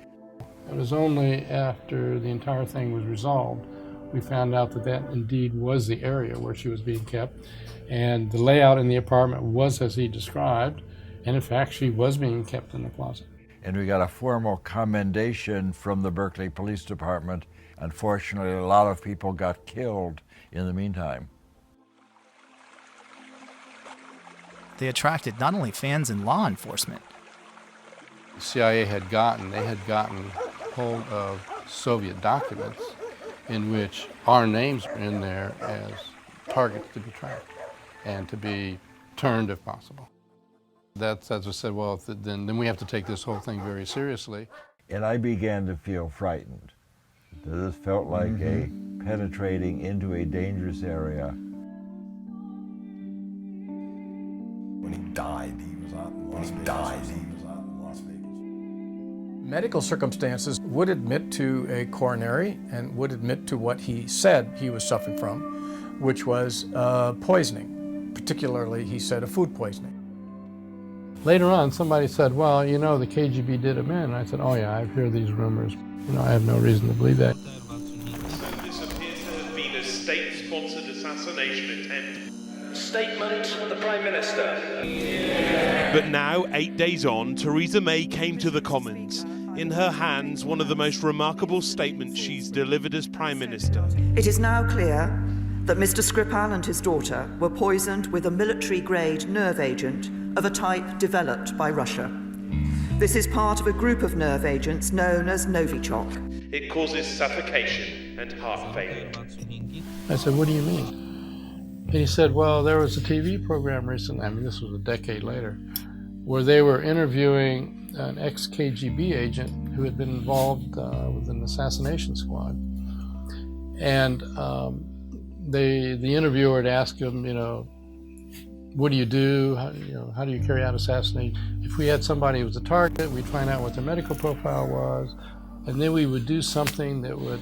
It was only after the entire thing was resolved we found out that that indeed was the area where she was being kept, and the layout in the apartment was as he described, and in fact she was being kept in the closet. And we got a formal commendation from the Berkeley Police Department. Unfortunately, a lot of people got killed in the meantime. They attracted not only fans in law enforcement. The CIA had gotten hold of Soviet documents in which our names were in there as targets to be tracked and to be turned if possible. That's as I said, well, then we have to take this whole thing very seriously. And I began to feel frightened. This felt like a penetrating into a dangerous area. When he died, he was out in Las Vegas. Medical circumstances would admit to a coronary and would admit to what he said he was suffering from, which was poisoning. Particularly, he said, a food poisoning. Later on, somebody said, well, you know, the KGB did him in. And I said, oh yeah, I've heard these rumors. You know, I have no reason to believe that. This appears to have been a state-sponsored assassination attempt. Statement of the Prime Minister. But now, 8 days on, Theresa May came to the Commons. In her hands, one of the most remarkable statements she's delivered as Prime Minister. It is now clear that Mr. Skripal and his daughter were poisoned with a military-grade nerve agent of a type developed by Russia. This is part of a group of nerve agents known as Novichok. It causes suffocation and heart failure. I said, what do you mean? And he said, well, there was a TV program recently, I mean, this was a decade later, where they were interviewing an ex-KGB agent who had been involved with an assassination squad. And the interviewer had asked him, you know, what do you do? How do you carry out assassination? If we had somebody who was a target, we'd find out what their medical profile was, and then we would do something that would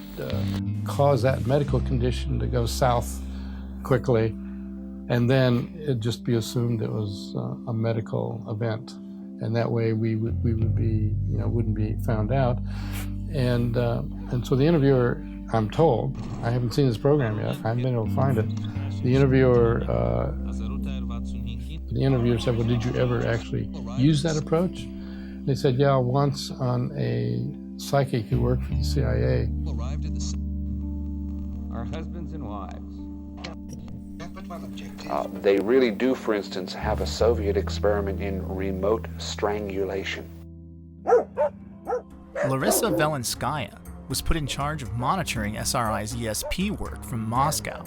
cause that medical condition to go south quickly, and then it'd just be assumed it was a medical event, and that way we would be, wouldn't be found out. And so the interviewer, I'm told, I haven't seen this program yet, I haven't been able to find it. The interviewer said, well, did you ever actually use that approach? They said, yeah, once on a psychic who worked for the CIA. Our husbands and wives. They really do, for instance, have a Soviet experiment in remote strangulation. Larissa Velenskaya was put in charge of monitoring SRI's ESP work from Moscow.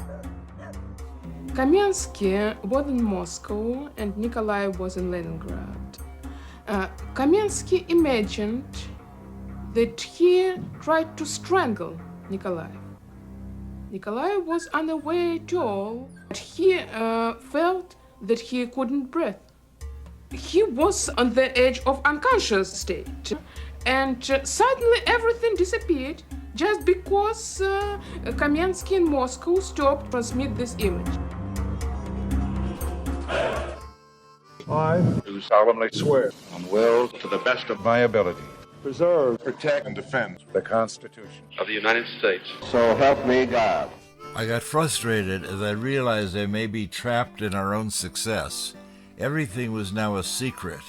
Kamensky was in Moscow and Nikolai was in Leningrad. Kamensky imagined that he tried to strangle Nikolai. Nikolai was unaware at all. He felt that he couldn't breathe. He was on the edge of unconscious state. And suddenly everything disappeared just because Kamensky in Moscow stopped transmit this image. I do solemnly swear and will, to the best of my ability, preserve, protect, and defend the Constitution of the United States. So help me God. I got frustrated as I realized I may be trapped in our own success. Everything was now a secret.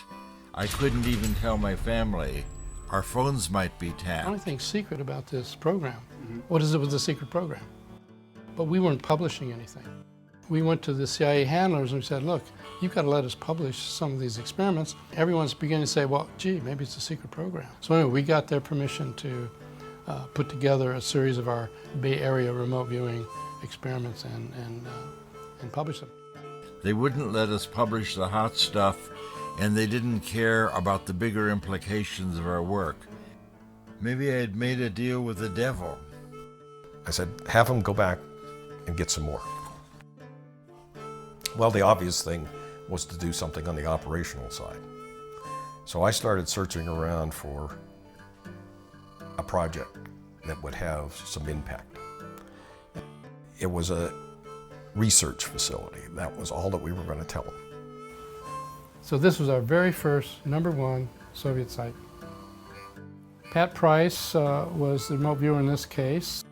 I couldn't even tell my family. Our phones might be tapped. The only thing secret about this program, what is it with the secret program? But we weren't publishing anything. We went to the CIA handlers and we said, look, you've got to let us publish some of these experiments. Everyone's beginning to say, well, gee, maybe it's a secret program. So anyway, we got their permission to put together a series of our Bay Area remote viewing experiments and publish them. They wouldn't let us publish the hot stuff, and they didn't care about the bigger implications of our work. Maybe I had made a deal with the devil. I said, have them go back and get some more. Well, the obvious thing was to do something on the operational side. So I started searching around for a project that would have some impact. It was a research facility. That was all that we were going to tell them. So this was our very first #1 Soviet site. Pat Price was the remote viewer in this case.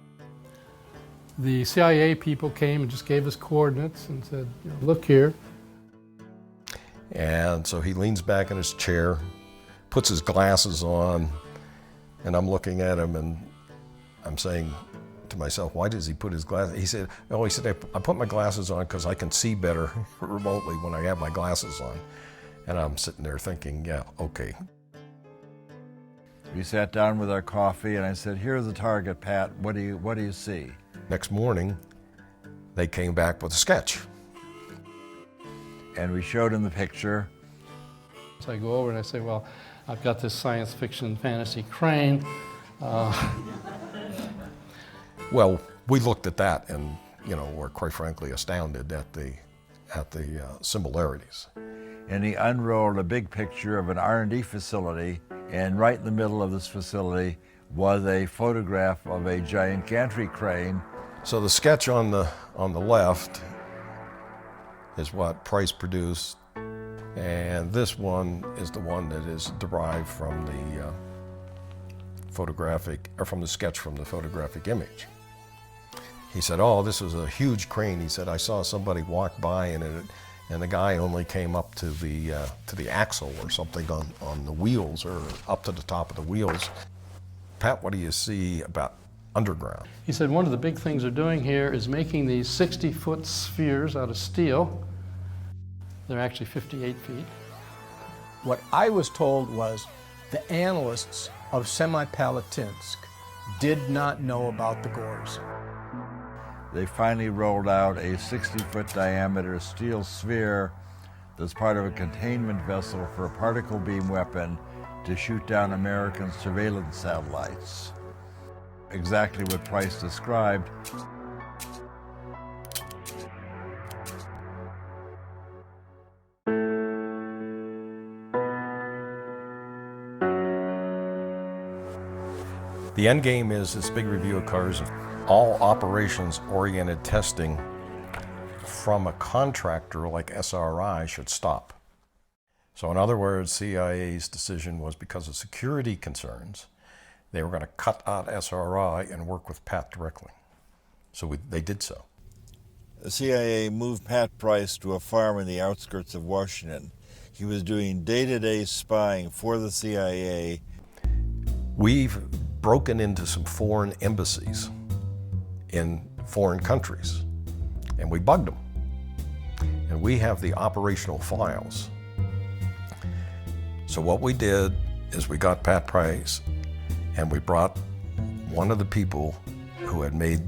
The CIA people came and just gave us coordinates and said, look here. And so he leans back in his chair, puts his glasses on, and I'm looking at him and I'm saying to myself, why does he put his glasses? He said, I put my glasses on because I can see better remotely when I have my glasses on. And I'm sitting there thinking, yeah, okay. We sat down with our coffee and I said, here's the target, Pat. What do you see? Next morning, they came back with a sketch. And we showed him the picture. So I go over and I say, well, I've got this science fiction fantasy crane. Well, we looked at that and, were quite frankly astounded at the similarities. And he unrolled a big picture of an R&D facility, and right in the middle of this facility was a photograph of a giant gantry crane. So the sketch on the left is what Price produced, and this one is the one that is derived from the from the sketch from the photographic image. He said, oh, this was a huge crane. He said, I saw somebody walk by and the guy only came up to the axle or something on the wheels, or up to the top of the wheels. Pat, what do you see about underground? He said one of the big things they're doing here is making these 60-foot spheres out of steel. They're actually 58 feet. What I was told was the analysts of Semipalatinsk did not know about the gores. They finally rolled out a 60-foot diameter steel sphere that's part of a containment vessel for a particle beam weapon to shoot down American surveillance satellites. Exactly what Price described. The end game is this big review occurs. All operations-oriented testing from a contractor like SRI should stop. So in other words, CIA's decision was because of security concerns, they were going to cut out SRI and work with Pat directly. So they did so. The CIA moved Pat Price to a farm in the outskirts of Washington. He was doing day-to-day spying for the CIA. We've broken into some foreign embassies in foreign countries, and we bugged them. And we have the operational files. So what we did is we got Pat Price, and we brought one of the people who had made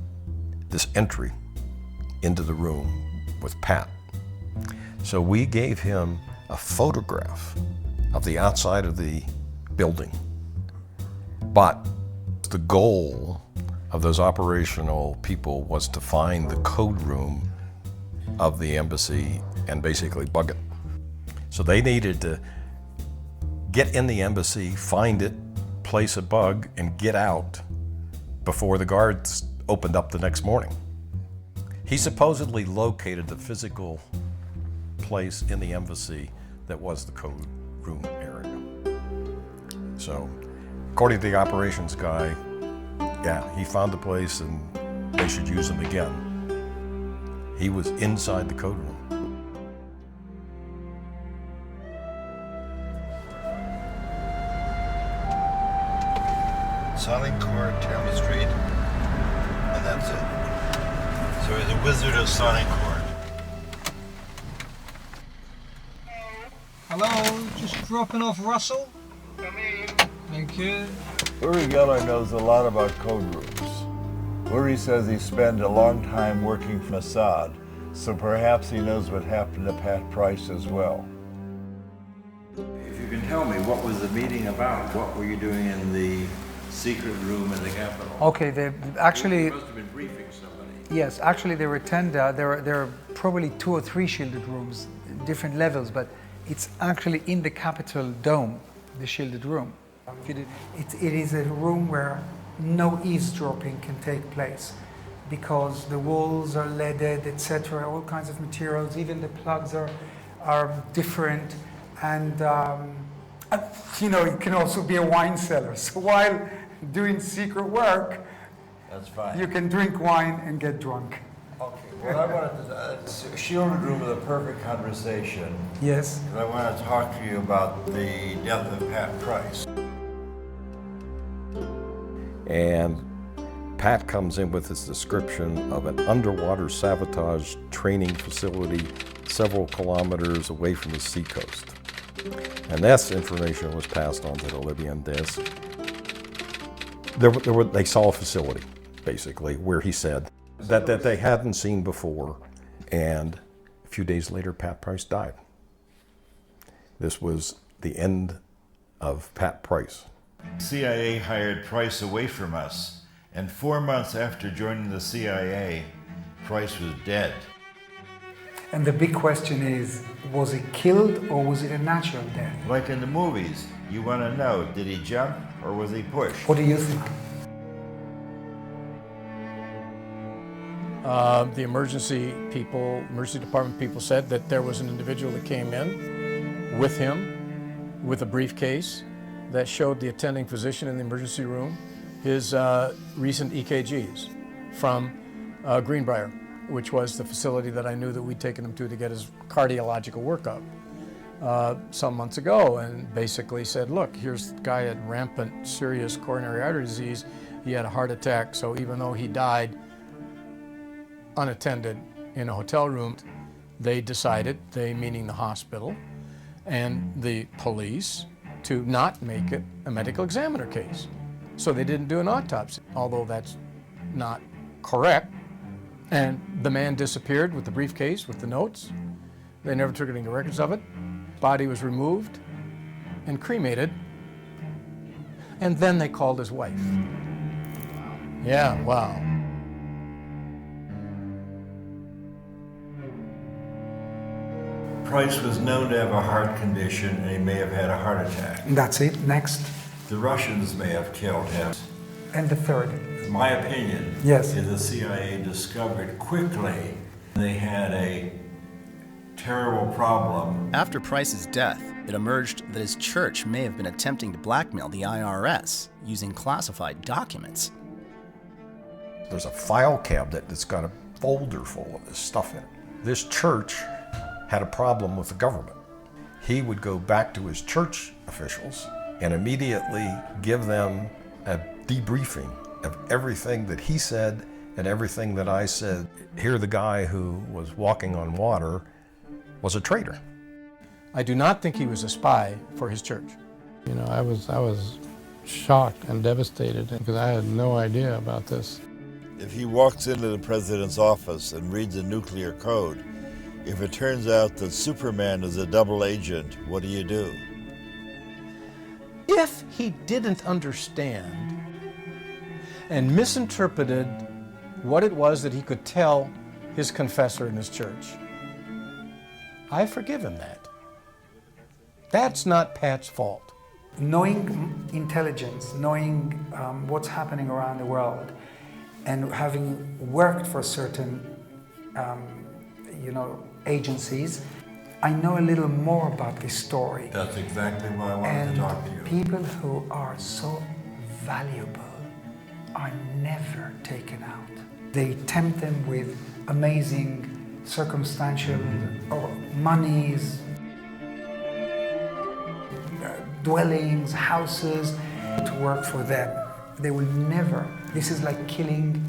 this entry into the room with Pat. So we gave him a photograph of the outside of the building. But the goal of those operational people was to find the code room of the embassy and basically bug it. So they needed to get in the embassy, find it, place a bug, and get out before the guards opened up the next morning. He supposedly located the physical place in the embassy that was the code room area. So, according to the operations guy, yeah, he found the place and they should use him again. He was inside the code room. Sonic cord, telemetry, and that's it. So he's a wizard of sonic cord. Hello, just dropping off Russell. Thank you. Uri Geller knows a lot about code rooms. Uri says he spent a long time working for Mossad, so perhaps he knows what happened to Pat Price as well. If you can tell me, what was the meeting about? What were you doing in the secret room in the Capitol. Okay, actually, He must have been briefing somebody. yes, actually there were 10. There are probably 2 or 3 shielded rooms, different levels, but it's actually in the Capitol dome, the shielded room. It is a room where no eavesdropping can take place because the walls are leaded, etc. All kinds of materials, even the plugs are different, and you know, it can also be a wine cellar. So while doing secret work, that's fine. You can drink wine and get drunk. Okay. Well, I wanted to. It's a shielded room with a perfect conversation. Yes. I want to talk to you about the death of Pat Price. And Pat comes in with his description of an underwater sabotage training facility several kilometers away from the seacoast. And this information was passed on to the Libyan desk. They saw a facility, basically, where he said that they hadn't seen before. And a few days later, Pat Price died. This was the end of Pat Price. CIA hired Price away from us, and 4 months after joining the CIA, Price was dead. And the big question is, was he killed or was it a natural death? Like in the movies, you want to know, did he jump or was he pushed? What do you think? The emergency department people said that there was an individual that came in with him with a briefcase that showed the attending physician in the emergency room his recent EKGs from Greenbrier, which was the facility that I knew that we'd taken him to get his cardiological workup some months ago, and basically said, look, here's the guy had rampant serious coronary artery disease. He had a heart attack, so even though he died unattended in a hotel room, they decided, they meaning the hospital and the police, to not make it a medical examiner case. So they didn't do an autopsy, although that's not correct. And the man disappeared with the briefcase with the notes. They never took any records of it. Body was removed and cremated. And then they called his wife. Yeah, wow. Price was known to have a heart condition and he may have had a heart attack. That's it. Next. The Russians may have killed him. And the third. My opinion Yes. is the CIA discovered quickly they had a terrible problem. After Price's death, it emerged that his church may have been attempting to blackmail the IRS using classified documents. There's a file cabinet that's got a folder full of this stuff in it. This church had a problem with the government. He would go back to his church officials and immediately give them a debriefing of everything that he said and everything that I said. Here, the guy who was walking on water was a traitor. I do not think he was a spy for his church. You know, I was shocked and devastated because I had no idea about this. If he walks into the president's office and reads a nuclear code, if it turns out that Superman is a double agent, what do you do? If he didn't understand and misinterpreted what it was that he could tell his confessor in his church, I forgive him that. That's not Pat's fault. Knowing intelligence, knowing what's happening around the world, and having worked for certain, agencies, I know a little more about this story. That's exactly why I wanted to talk to you. People who are so valuable are never taken out. They tempt them with amazing circumstantial or monies, dwellings, houses to work for them. They will never. This is like killing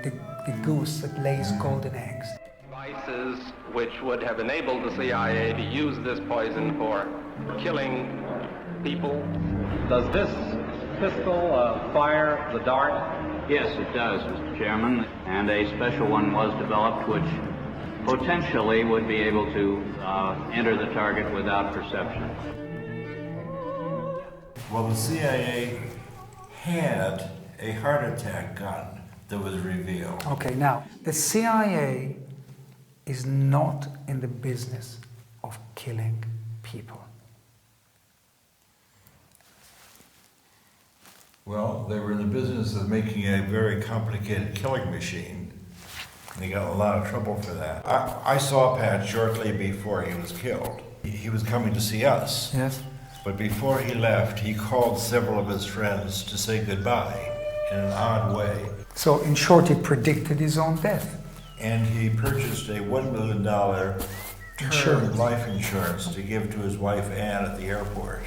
the goose that lays golden eggs. Devices which would have enabled the CIA to use this poison for killing people. Does this pistol fire the dart? Yes, it does, Mr. Chairman, and a special one was developed which potentially would be able to enter the target without perception. Well, the CIA had a heart attack gun that was revealed. Okay, now, the CIA is not in the business of killing people. Well, they were in the business of making a very complicated killing machine, and he got in a lot of trouble for that. I saw Pat shortly before he was killed. He was coming to see us. Yes. But before he left, he called several of his friends to say goodbye in an odd way. So, in short, he predicted his own death. And he purchased a $1 million term life insurance to give to his wife Ann at the airport.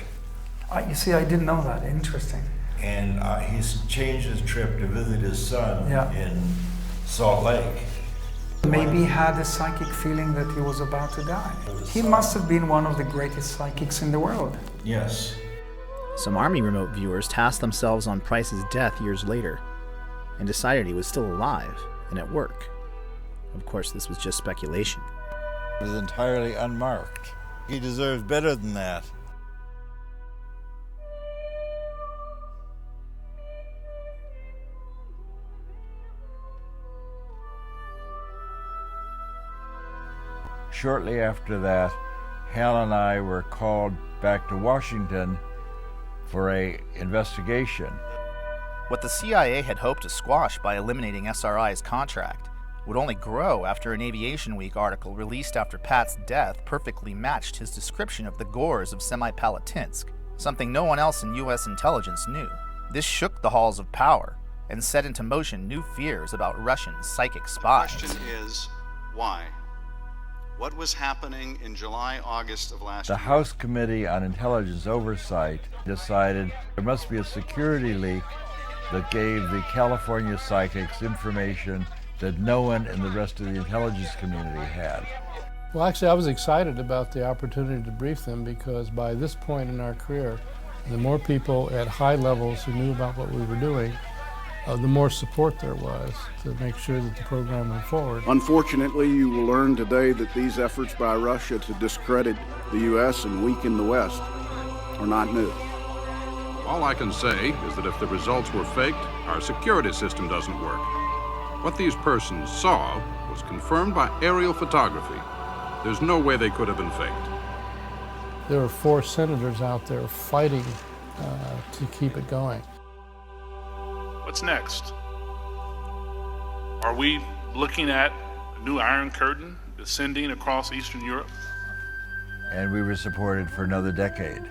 You see, I didn't know that. Interesting. And he's changed his trip to visit his son in Salt Lake. Maybe he had a psychic feeling that he was about to die. He must have been one of the greatest psychics in the world. Yes. Some Army remote viewers tasked themselves on Price's death years later and decided he was still alive and at work. Of course, this was just speculation. It was entirely unmarked. He deserves better than that. Shortly after that, Hal and I were called back to Washington for an investigation. What the CIA had hoped to squash by eliminating SRI's contract would only grow after an Aviation Week article released after Pat's death perfectly matched his description of the gores of Semipalatinsk, something no one else in U.S. intelligence knew. This shook the halls of power and set into motion new fears about Russian psychic spies. The question is, why? What was happening in July, August of last year? The House Committee on Intelligence Oversight decided there must be a security leak that gave the California psychics information that no one in the rest of the intelligence community had. Well, actually, I was excited about the opportunity to brief them because by this point in our career, the more people at high levels who knew about what we were doing, the more support there was to make sure that the program went forward. Unfortunately, you will learn today that these efforts by Russia to discredit the U.S. and weaken the West are not new. All I can say is that if the results were faked, our security system doesn't work. What these persons saw was confirmed by aerial photography. There's no way they could have been faked. There were 4 senators out there fighting to keep it going. What's next? Are we looking at a new Iron Curtain descending across Eastern Europe? And we were supported for another decade.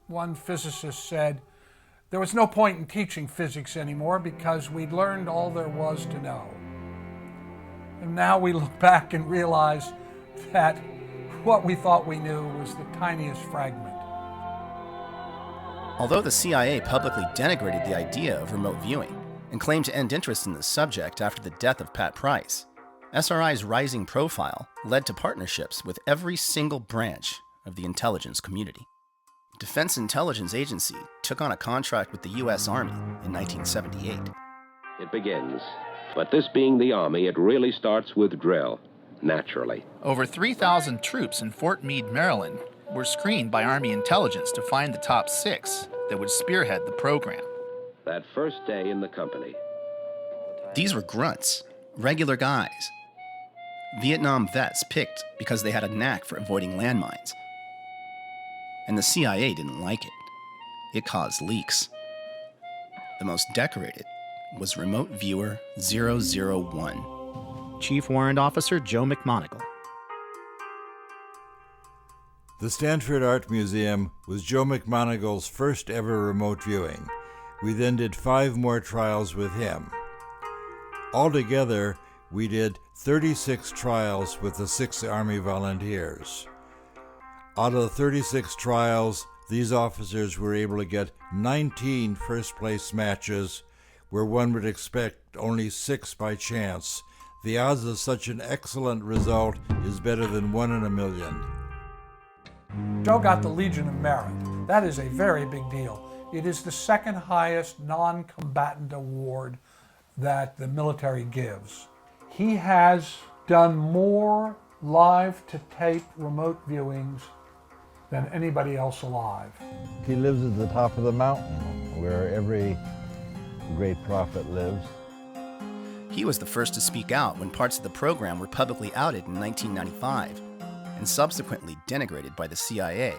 One physicist said, there was no point in teaching physics anymore because we'd learned all there was to know. And now we look back and realize that what we thought we knew was the tiniest fragment. Although the CIA publicly denigrated the idea of remote viewing and claimed to end interest in the subject after the death of Pat Price, SRI's rising profile led to partnerships with every single branch of the intelligence community. Defense Intelligence Agency took on a contract with the U.S. Army in 1978. It begins. But this being the Army, it really starts with drill, naturally. Over 3,000 troops in Fort Meade, Maryland, were screened by Army intelligence to find the top 6 that would spearhead the program. That first day in the company. These were grunts, regular guys. Vietnam vets picked because they had a knack for avoiding landmines. And the CIA didn't like it. It caused leaks. The most decorated was Remote Viewer 001, Chief Warrant Officer Joe McMoneagle. The Stanford Art Museum was Joe McMoneagle's first ever remote viewing. We then did 5 more trials with him. Altogether, we did 36 trials with the 6 Army volunteers. Out of the 36 trials, these officers were able to get 19 first-place matches, where one would expect only 6 by chance. The odds of such an excellent result is better than 1 in a million. Joe got the Legion of Merit. That is a very big deal. It is the second highest non-combatant award that the military gives. He has done more live-to-tape remote viewings than anybody else alive. He lives at the top of the mountain where every great prophet lives. He was the first to speak out when parts of the program were publicly outed in 1995 and subsequently denigrated by the CIA.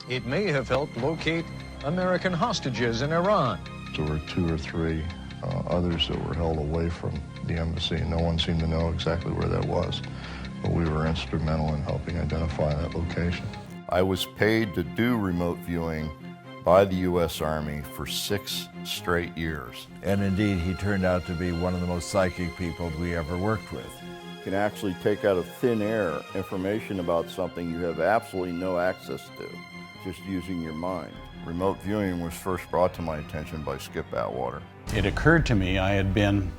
It may have helped locate American hostages in Iran. There were 2 or 3 others that were held away from the embassy, and no one seemed to know exactly where that was. But we were instrumental in helping identify that location. I was paid to do remote viewing by the U.S. Army for 6 straight years. And indeed, he turned out to be one of the most psychic people we ever worked with. You can actually take out of thin air information about something you have absolutely no access to, just using your mind. Remote viewing was first brought to my attention by Skip Atwater. It occurred to me I had been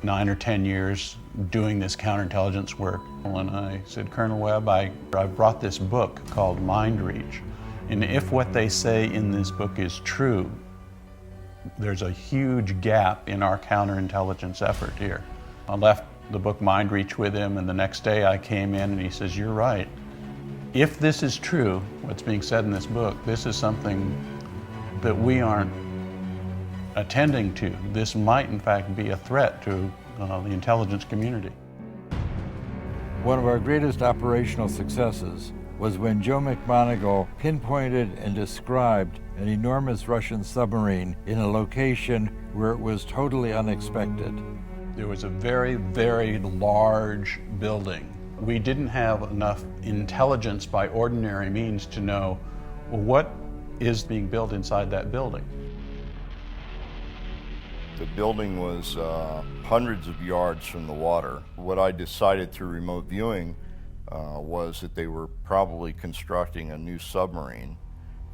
9 or 10 years doing this counterintelligence work, and I said, Colonel Webb, I brought this book called Mind Reach, and if what they say in this book is true, there's a huge gap in our counterintelligence effort here. I left the book Mind Reach with him, and the next day I came in and he says, you're right. If this is true, what's being said in this book, this is something that we aren't attending to. This might in fact be a threat to the intelligence community. One of our greatest operational successes was when Joe McMoneagle pinpointed and described an enormous Russian submarine in a location where it was totally unexpected. There was a very, very large building. We didn't have enough intelligence by ordinary means to know, well, what is being built inside that building. The building was hundreds of yards from the water. What I decided through remote viewing was that they were probably constructing a new submarine.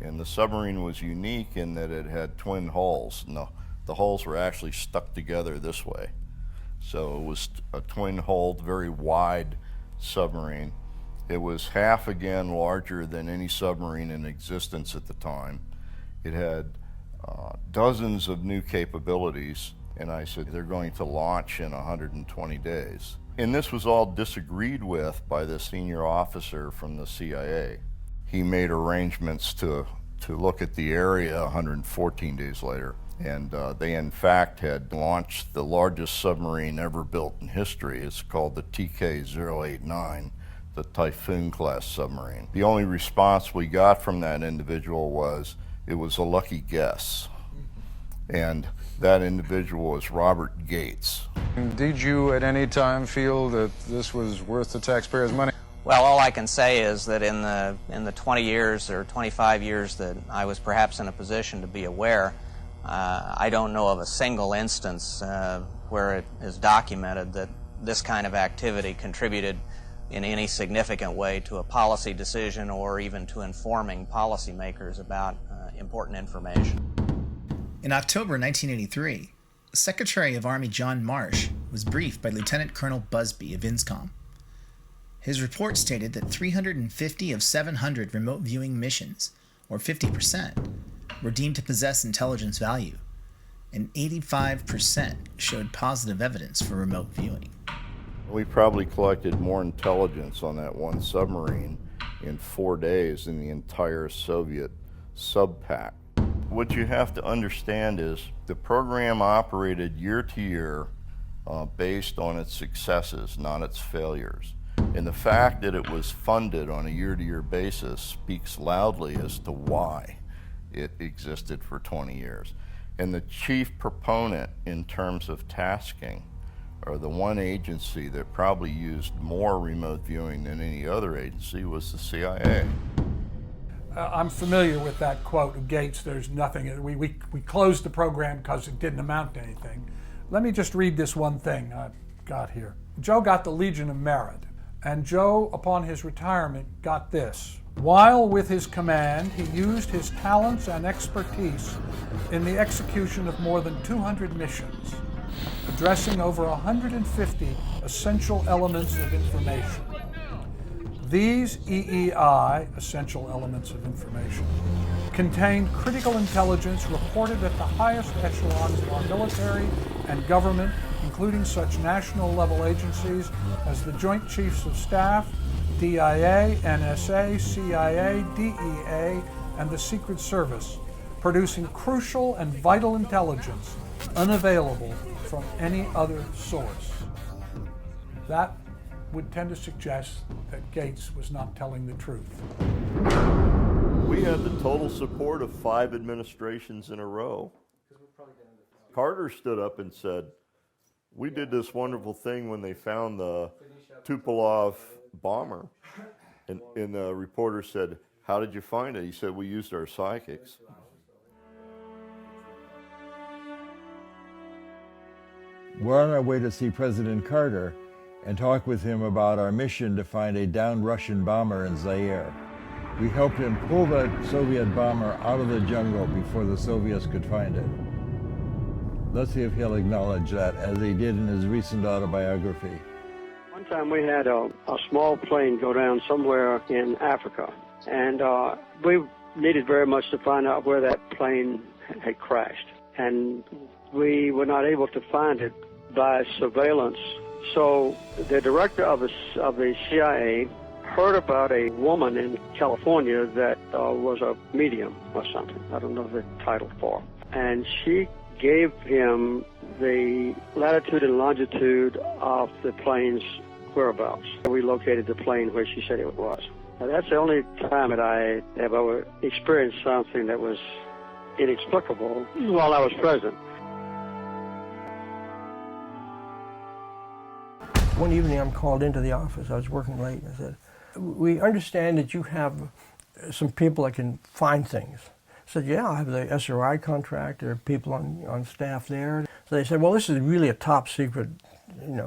And the submarine was unique in that it had twin hulls. And the hulls were actually stuck together this way. So it was a twin-hulled, very wide submarine. It was half again larger than any submarine in existence at the time. It had dozens of new capabilities, and I said they're going to launch in 120 days. And this was all disagreed with by the senior officer from the CIA. He made arrangements to look at the area 114 days later, and they in fact had launched the largest submarine ever built in history. It's called the TK-089, the Typhoon class submarine. The only response we got from that individual was, it was a lucky guess. And that individual was Robert Gates. Did you at any time feel that this was worth the taxpayers' money? Well, all I can say is that in the 20 years or 25 years that I was perhaps in a position to be aware, I don't know of a single instance where it is documented that this kind of activity contributed in any significant way to a policy decision or even to informing policymakers about important information. In October 1983, Secretary of Army John Marsh was briefed by Lieutenant Colonel Busby of INSCOM. His report stated that 350 of 700 remote viewing missions, or 50%, were deemed to possess intelligence value, and 85% showed positive evidence for remote viewing. We probably collected more intelligence on that one submarine in 4 days than the entire Soviet sub-pack. What you have to understand is the program operated year to year based on its successes, not its failures. And the fact that it was funded on a year-to-year basis speaks loudly as to why it existed for 20 years. And the chief proponent in terms of tasking, or the one agency that probably used more remote viewing than any other agency, was the CIA. I'm familiar with that quote of Gates, there's nothing, we closed the program because it didn't amount to anything. Let me just read this one thing I've got here. Joe got the Legion of Merit, and Joe, upon his retirement, got this. While with his command, he used his talents and expertise in the execution of more than 200 missions, addressing over 150 essential elements of information. These EEI, essential elements of information, contained critical intelligence reported at the highest echelons of our military and government, including such national-level agencies as the Joint Chiefs of Staff, DIA, NSA, CIA, DEA, and the Secret Service, producing crucial and vital intelligence unavailable from any other source. That would tend to suggest that Gates was not telling the truth. We had the total support of 5 administrations in a row. Carter stood up and said, we did this wonderful thing when they found the Tupolev bomber. And the reporter said, how did you find it? He said, we used our psychics. We're on our way to see President Carter and talk with him about our mission to find a downed Russian bomber in Zaire. We helped him pull the Soviet bomber out of the jungle before the Soviets could find it. Let's see if he'll acknowledge that, as he did in his recent autobiography. One time we had a small plane go down somewhere in Africa, and we needed very much to find out where that plane had crashed. And we were not able to find it by surveillance. So the director of the CIA heard about a woman in California that was a medium or something. I don't know the title for. And she gave him the latitude and longitude of the plane's whereabouts. We located the plane where she said it was. Now, that's the only time that I have ever experienced something that was inexplicable while I was president. One evening I'm called into the office. I was working late, and I said, we understand that you have some people that can find things. I said, yeah, I have the SRI contract. There are people on staff there. So they said, well, this is really a top secret,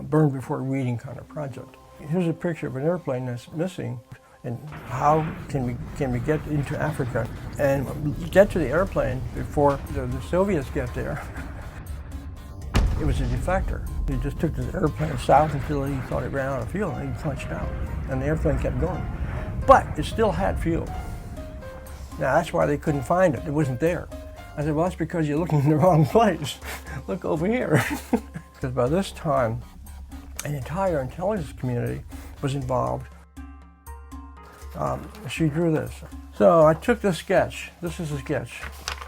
burn before reading kind of project. Here's a picture of an airplane that's missing, and how can we get into Africa and get to the airplane before the Soviets get there? It was a defector. He just took the airplane south until he thought it ran out of fuel, and he punched out, and the airplane kept going. But it still had fuel. Now, that's why they couldn't find it. It wasn't there. I said, well, that's because you're looking in the wrong place. Look over here. Because by this time, an entire intelligence community was involved. She drew this. So I took this sketch. This is a sketch.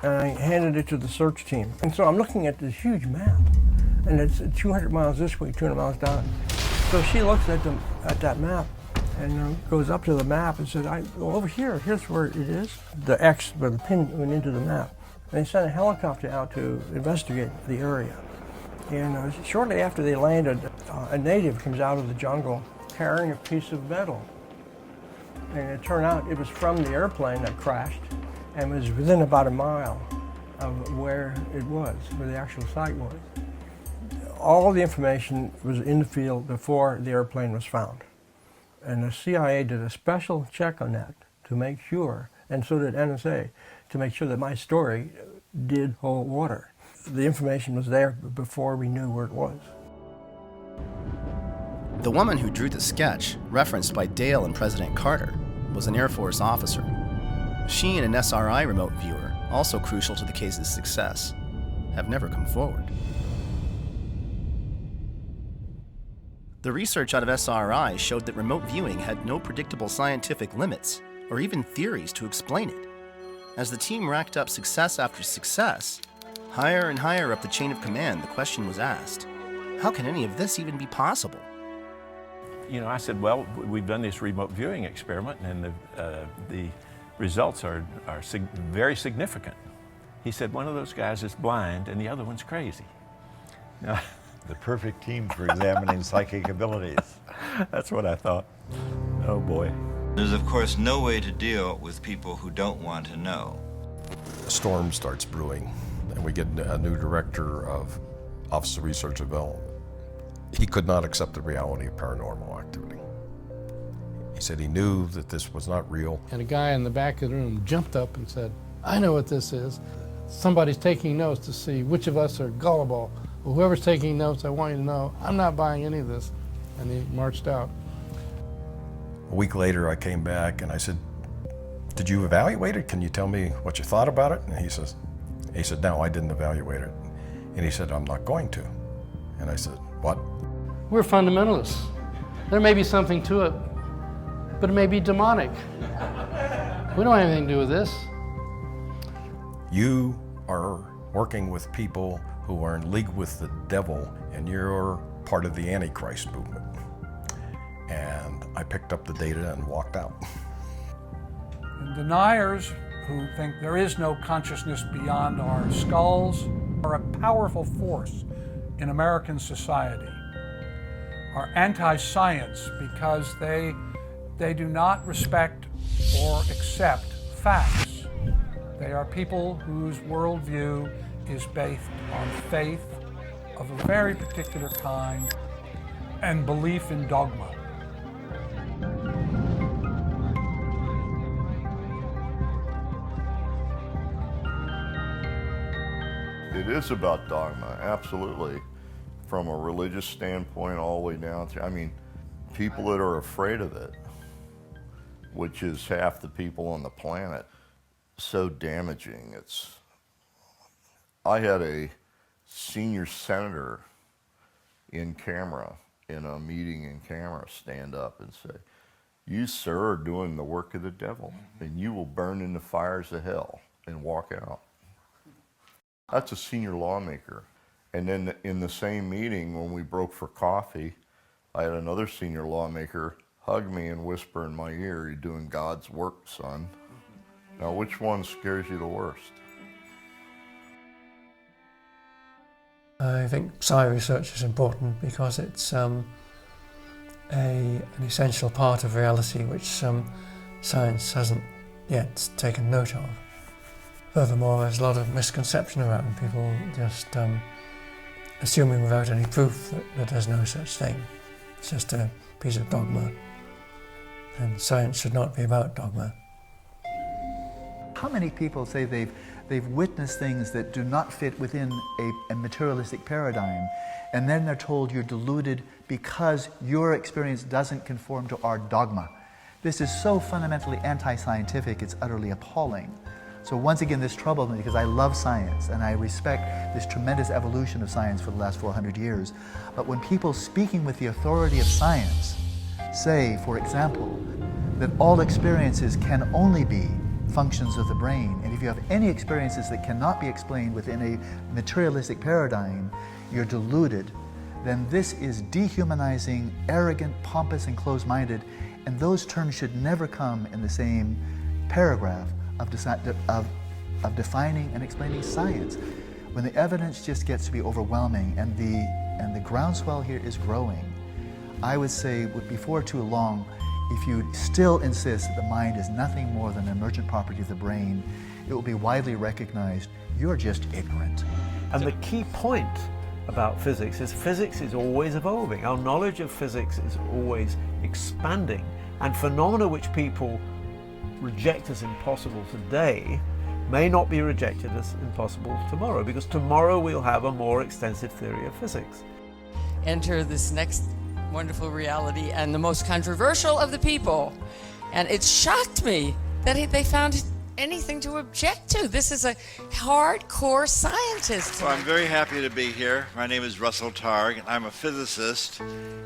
And I handed it to the search team. And so I'm looking at this huge map. And it's 200 miles this way, 200 miles down. So she looks at that map and goes up to the map and said, over here, here's where it is. The X, where the pin went into the map. And they sent a helicopter out to investigate the area. And shortly after they landed, a native comes out of the jungle carrying a piece of metal. And it turned out it was from the airplane that crashed and was within about a mile of where it was, where the actual site was. All the information was in the field before the airplane was found. And the CIA did a special check on that to make sure, and so did NSA, to make sure that my story did hold water. The information was there before we knew where it was. The woman who drew the sketch, referenced by Dale and President Carter, was an Air Force officer. She and an SRI remote viewer, also crucial to the case's success, have never come forward. The research out of SRI showed that remote viewing had no predictable scientific limits, or even theories to explain it. As the team racked up success after success, higher and higher up the chain of command, the question was asked, how can any of this even be possible? I said, well, we've done this remote viewing experiment, and the results are very significant. He said, one of those guys is blind, and the other one's crazy. Now, the perfect team for examining psychic abilities. That's what I thought. Oh boy. There's of course no way to deal with people who don't want to know. A storm starts brewing, and we get a new director of Office of Research and Development. He could not accept the reality of paranormal activity. He said he knew that this was not real. And a guy in the back of the room jumped up and said, I know what this is. Somebody's taking notes to see which of us are gullible. Well, whoever's taking notes, I want you to know, I'm not buying any of this. And he marched out. A week later, I came back and I said, did you evaluate it? Can you tell me what you thought about it? And he said, no, I didn't evaluate it. And he said, I'm not going to. And I said, what? We're fundamentalists. There may be something to it, but it may be demonic. We don't have anything to do with this. You are working with people who are in league with the devil, and you're part of the Antichrist movement. And I picked up the data and walked out. And deniers who think there is no consciousness beyond our skulls are a powerful force in American society. Are anti-science because they do not respect or accept facts. They are people whose worldview is based on faith of a very particular kind and belief in dogma. It is about dogma, absolutely. From a religious standpoint all the way down to, I mean, people that are afraid of it, which is half the people on the planet, so damaging. I had a senior senator in camera, in a meeting in camera, stand up and say, "You, sir, are doing the work of the devil, and you will burn in the fires of hell," and walk out. That's a senior lawmaker. And then in the same meeting, when we broke for coffee, I had another senior lawmaker hug me and whisper in my ear, "You're doing God's work, son." Now, which one scares you the worst? I think sci research is important because it's an essential part of reality which science hasn't yet taken note of. Furthermore, there's a lot of misconception around people just assuming without any proof that there's no such thing. It's just a piece of dogma. And science should not be about dogma. How many people say they've witnessed things that do not fit within a materialistic paradigm, and then they're told you're deluded because your experience doesn't conform to our dogma? This is so fundamentally anti-scientific, it's utterly appalling. So once again, this troubled me because I love science and I respect this tremendous evolution of science for the last 400 years. But when people speaking with the authority of science say, for example, that all experiences can only be functions of the brain, and if you have any experiences that cannot be explained within a materialistic paradigm, you're deluded, then this is dehumanizing, arrogant, pompous, and closed-minded, and those terms should never come in the same paragraph of defining and explaining science. When the evidence just gets to be overwhelming and the groundswell here is growing, I would say before too long, if you still insist that the mind is nothing more than an emergent property of the brain, it will be widely recognized you're just ignorant. And the key point about physics is always evolving. Our knowledge of physics is always expanding, and phenomena which people reject as impossible today may not be rejected as impossible tomorrow, because tomorrow we'll have a more extensive theory of physics. Enter this next wonderful reality and the most controversial of the people. And it shocked me that they found anything to object to. This is a hardcore scientist. So I'm very happy to be here. My name is Russell Targ, and I'm a physicist,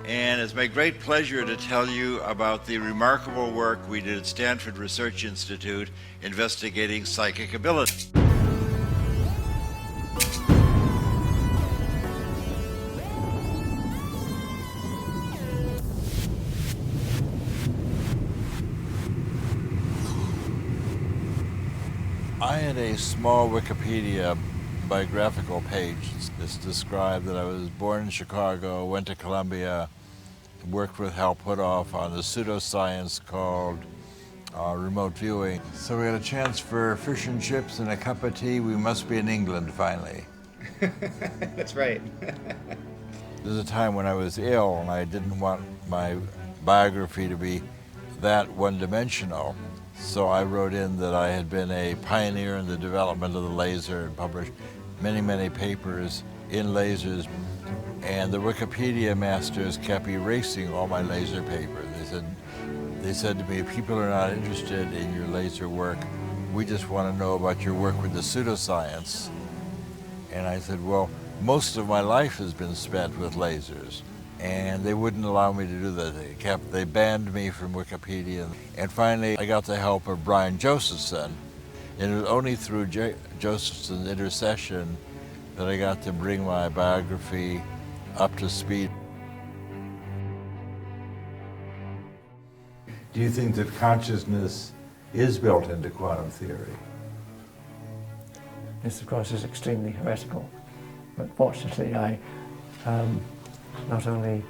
and it's my great pleasure to tell you about the remarkable work we did at Stanford Research Institute investigating psychic ability. I had a small Wikipedia biographical page. It's described that I was born in Chicago, went to Columbia, worked with Hal Puthoff on the pseudoscience called remote viewing. So we had a chance for fish and chips and a cup of tea. We must be in England finally. That's right. There's a time when I was ill and I didn't want my biography to be that one-dimensional. So I wrote in that I had been a pioneer in the development of the laser and published many, many papers in lasers. And the Wikipedia masters kept erasing all my laser papers. They said to me, people are not interested in your laser work. We just want to know about your work with the pseudoscience. And I said, well, Most of my life has been spent with lasers, and they wouldn't allow me to do that. They banned me from Wikipedia. And finally, I got the help of Brian Josephson, and it was only through Josephson's intercession that I got to bring my biography up to speed. Do you think that consciousness is built into quantum theory? This, of course, is extremely heretical, but fortunately I not only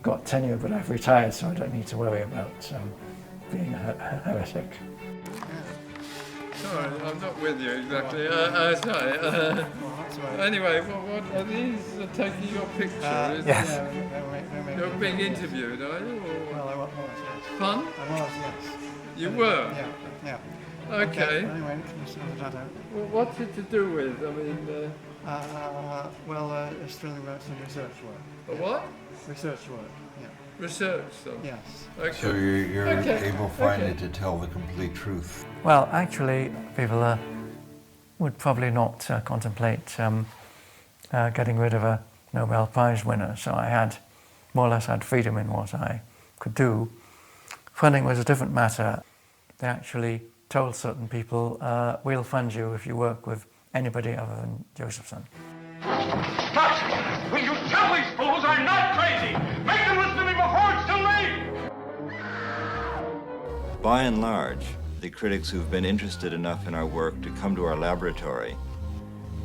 got tenure, but I've retired, so I don't need to worry about being a heretic. Sorry, I'm not with you exactly. Sorry. Anyway, what are these taking your picture? Yes. You're being interviewed, are you? Well, I was, yes. Pardon? I was, yes. You were? Yeah. Okay. Anyway, well, what's it to do with? I mean... it's really about some research work. A what? Research work, yeah. Research stuff? Yes. Okay. So you're Okay. able finally to tell the complete truth. Well, actually, people would probably not contemplate getting rid of a Nobel Prize winner, so I had more or less had freedom in what I could do. Funding was a different matter. They actually told certain people, we'll fund you if you work with anybody other than Josephson. Stop! Will you tell these fools I'm not crazy? Make them listen to me before it's too late! By and large, the critics who've been interested enough in our work to come to our laboratory,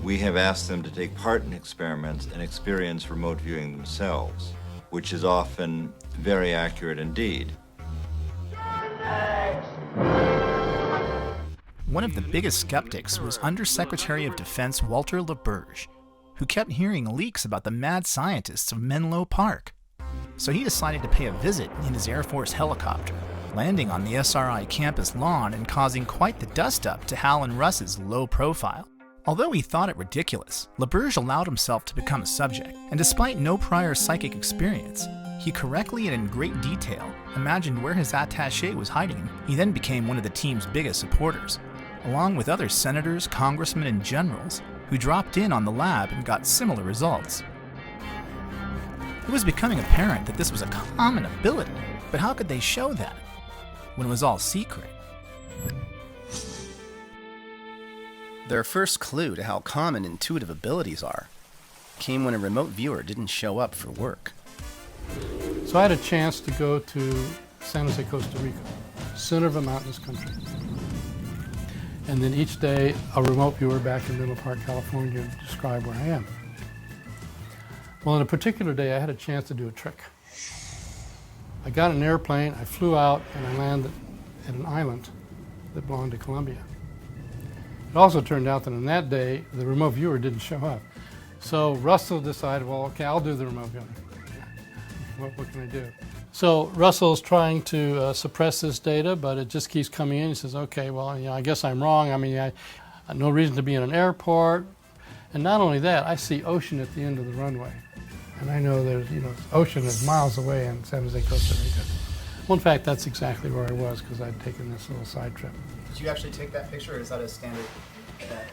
we have asked them to take part in experiments and experience remote viewing themselves, which is often very accurate indeed. One of the biggest skeptics was Undersecretary of Defense Walter LaBerge, who kept hearing leaks about the mad scientists of Menlo Park. So he decided to pay a visit in his Air Force helicopter, landing on the SRI campus lawn and causing quite the dust-up to Hal and Russ's low profile. Although he thought it ridiculous, LaBerge allowed himself to become a subject, and despite no prior psychic experience, he correctly and in great detail imagined where his attaché was hiding. He then became one of the team's biggest supporters, along with other senators, congressmen, and generals who dropped in on the lab and got similar results. It was becoming apparent that this was a common ability, but how could they show that when it was all secret? Their first clue to how common intuitive abilities are came when a remote viewer didn't show up for work. So I had a chance to go to San Jose, Costa Rica, center of a mountainous country. And then each day, a remote viewer back in Menlo Park, California, would describe where I am. Well, on a particular day, I had a chance to do a trick. I got an airplane, I flew out, and I landed at an island that belonged to Colombia. It also turned out that on that day, the remote viewer didn't show up. So Russell decided, well, okay, I'll do the remote viewing. What can I do? So Russell's trying to suppress this data, but it just keeps coming in. He says, okay, well, I guess I'm wrong. I mean, I no reason to be in an airport. And not only that, I see ocean at the end of the runway. And I know there's, ocean is miles away in San Jose, Costa Rica. Well, in fact, that's exactly where I was because I'd taken this little side trip. Did you actually take that picture, or is that a standard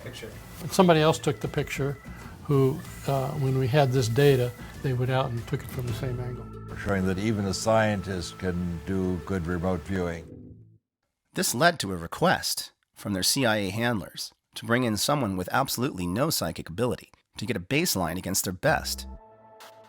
picture? Somebody else took the picture who, when we had this data, they went out and took it from the same angle. Showing that even a scientist can do good remote viewing. This led to a request from their CIA handlers to bring in someone with absolutely no psychic ability to get a baseline against their best.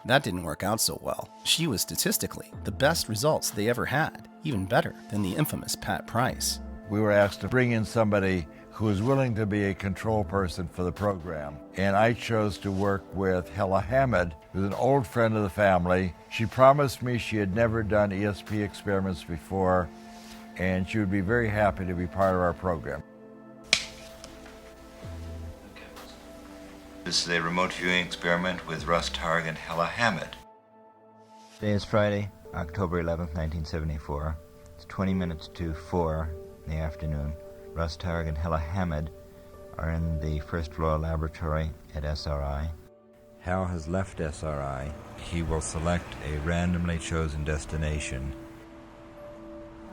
That didn't work out so well. She was statistically the best results they ever had, even better than the infamous Pat Price. We were asked to bring in somebody who was willing to be a control person for the program. And I chose to work with Hella Hamid, who's an old friend of the family. She promised me she had never done ESP experiments before, and she would be very happy to be part of our program. This is a remote viewing experiment with Russ Targ and Hella Hamid. Today is Friday, October 11th, 1974. It's 20 minutes to 4 in the afternoon. Russ Targ and Hella Hamid are in the first floor laboratory at SRI. Hal has left SRI. He will select a randomly chosen destination.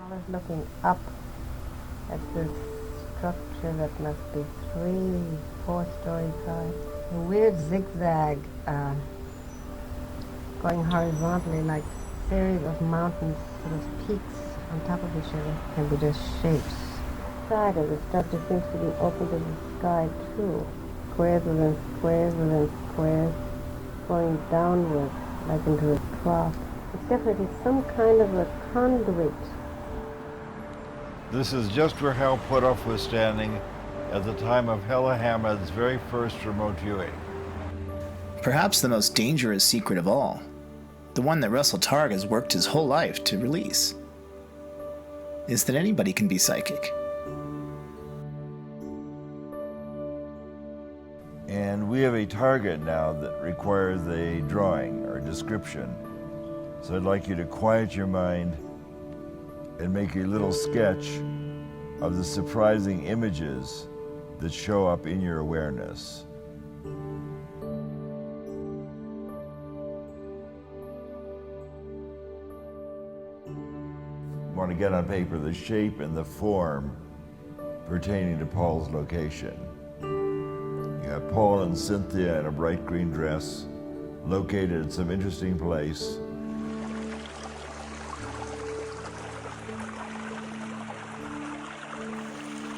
I was looking up at this structure that must be 3-4 stories high. a weird zigzag going horizontally, like a series of mountains, sort of peaks on top of each other, can be just shapes. The side of the structure seems to be open to the sky too. Squares within squares within squares, going downward like into a trough. It's definitely some kind of a conduit. This is just where Hal Puthoff was standing at the time of Hella Hamed's very first remote viewing. Perhaps the most dangerous secret of all, the one that Russell Targ has worked his whole life to release, is that anybody can be psychic. And we have a target now that requires a drawing or description. So I'd like you to quiet your mind and make a little sketch of the surprising images that show up in your awareness. You want to get on paper the shape and the form pertaining to Paul's location. You have Paul and Cynthia in a bright green dress, located at some interesting place.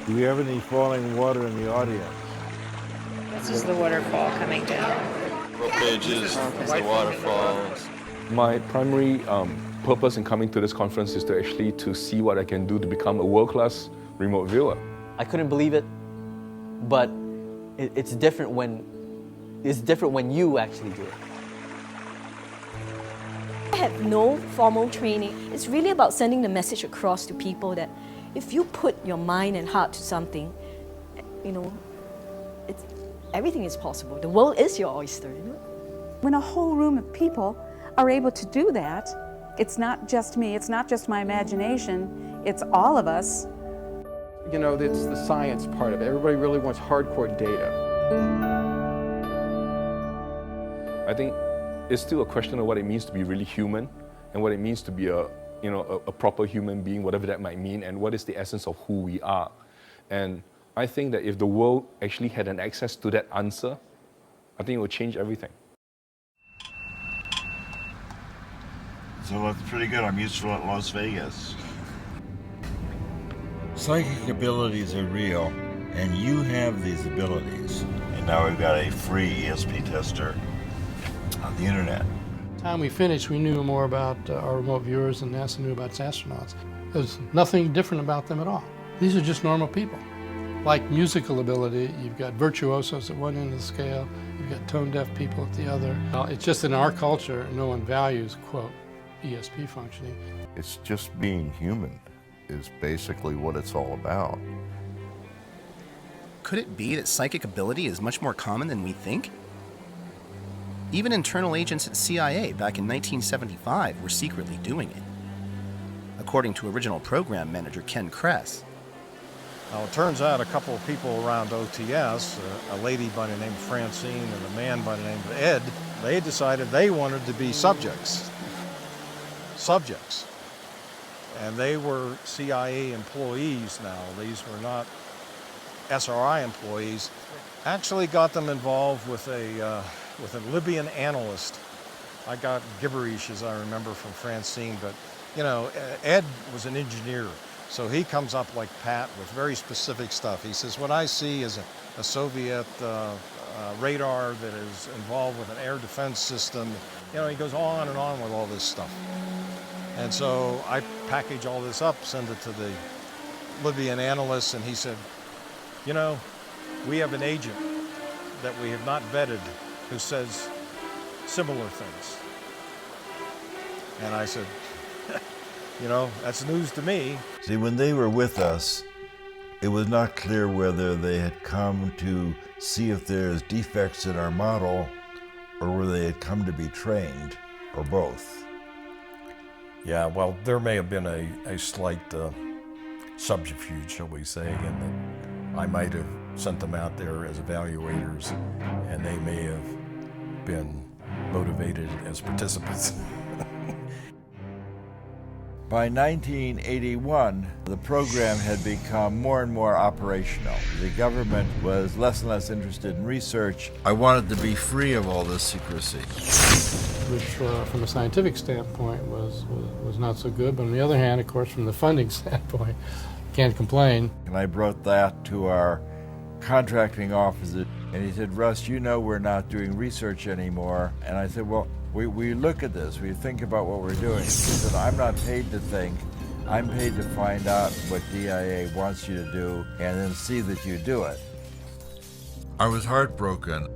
Do we have any falling water in the audience? This is the waterfall coming down. What pages, the waterfalls. My primary purpose in coming to this conference is to actually see what I can do to become a world-class remote viewer. I couldn't believe it, but it's different when you actually do it. I had no formal training. It's really about sending the message across to people that if you put your mind and heart to something, everything is possible. The world is your oyster. When a whole room of people are able to do that, it's not just me, it's not just my imagination, it's all of us. It's the science part of it. Everybody really wants hardcore data. I think it's still a question of what it means to be really human and what it means to be a proper human being, whatever that might mean, and what is the essence of who we are. And I think that if the world actually had an access to that answer, I think it would change everything. So that's pretty good. I'm useful at Las Vegas. Psychic abilities are real, and you have these abilities. And now we've got a free ESP tester on the internet. By the time we finished, we knew more about our remote viewers than NASA knew about its astronauts. There's nothing different about them at all. These are just normal people. Like musical ability, you've got virtuosos at one end of the scale, you've got tone-deaf people at the other. It's just in our culture, no one values, quote, ESP functioning. It's just being human is basically what it's all about. Could it be that psychic ability is much more common than we think? Even internal agents at CIA back in 1975 were secretly doing it, according to original program manager Ken Kress. Now, it turns out a couple of people around OTS, a lady by the name of Francine and a man by the name of Ed, they decided they wanted to be subjects. And they were CIA employees now. These were not SRI employees. Actually got them involved with a Libyan analyst. I got gibberish, as I remember, from Francine, but Ed was an engineer. So he comes up like Pat with very specific stuff. He says, what I see is a Soviet radar that is involved with an air defense system. He goes on and on with all this stuff. And so I package all this up, send it to the Libyan analyst, and he said, we have an agent that we have not vetted who says similar things. And I said, that's news to me. See, when they were with us, it was not clear whether they had come to see if there's defects in our model or whether they had come to be trained, or both. Yeah, well, there may have been a slight subterfuge, shall we say, in that I might have sent them out there as evaluators, and they may have been motivated as participants. By 1981, the program had become more and more operational. The government was less and less interested in research. I wanted to be free of all this secrecy. Which, from a scientific standpoint, was not so good. But on the other hand, of course, from the funding standpoint, can't complain. And I brought that to our contracting officer, and he said, Russ, you know we're not doing research anymore. And I said, well, we look at this, we think about what we're doing. He said, I'm not paid to think, I'm paid to find out what DIA wants you to do and then see that you do it. I was heartbroken.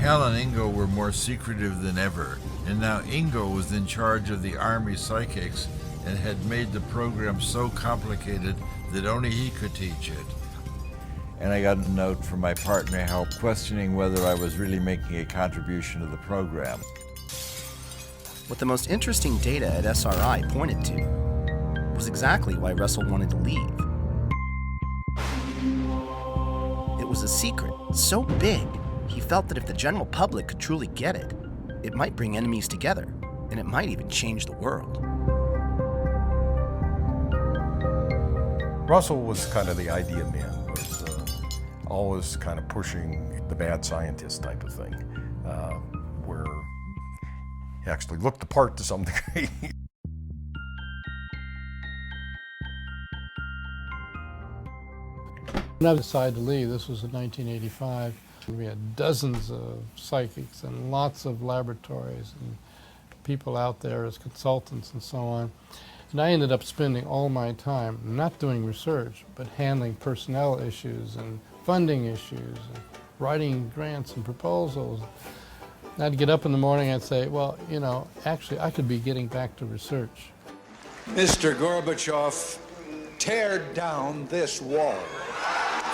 Hal and Ingo were more secretive than ever, and now Ingo was in charge of the Army psychics and had made the program so complicated that only he could teach it. And I got a note from my partner, Hal, questioning whether I was really making a contribution to the program. What the most interesting data at SRI pointed to was exactly why Russell wanted to leave. It was a secret so big, he felt that if the general public could truly get it, it might bring enemies together, and it might even change the world. Russell was kind of the idea man, was always kind of pushing the bad scientist type of thing, where he actually looked the part to some degree. When I decided to leave, this was in 1985, we had dozens of psychics and lots of laboratories and people out there as consultants and so on. And I ended up spending all my time not doing research, but handling personnel issues and funding issues and writing grants and proposals. And I'd get up in the morning and say, well, you know, actually I could be getting back to research. Mr. Gorbachev, tear down this wall.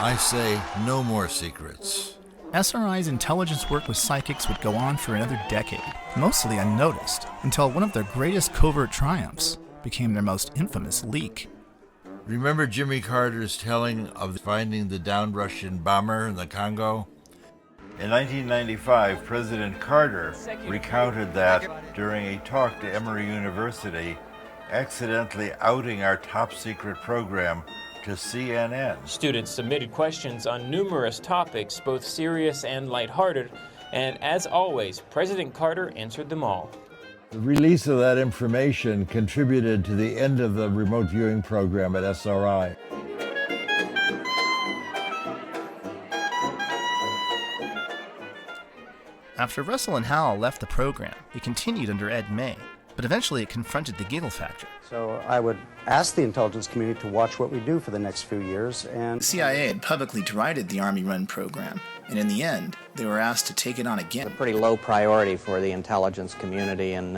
I say no more secrets. SRI's intelligence work with psychics would go on for another decade, mostly unnoticed, until one of their greatest covert triumphs became their most infamous leak. Remember Jimmy Carter's telling of finding the downed Russian bomber in the Congo? In 1995, President Carter recounted that during a talk to Emory University, accidentally outing our top secret program to CNN. Students submitted questions on numerous topics, both serious and lighthearted, and as always, President Carter answered them all. The release of that information contributed to the end of the remote viewing program at SRI. After Russell and Hal left the program, it continued under Ed May, but eventually it confronted the giggle factor. So I would ask the intelligence community to watch what we do for the next few years. And the CIA had publicly derided the Army-run program, and in the end, they were asked to take it on again. It's a pretty low priority for the intelligence community, and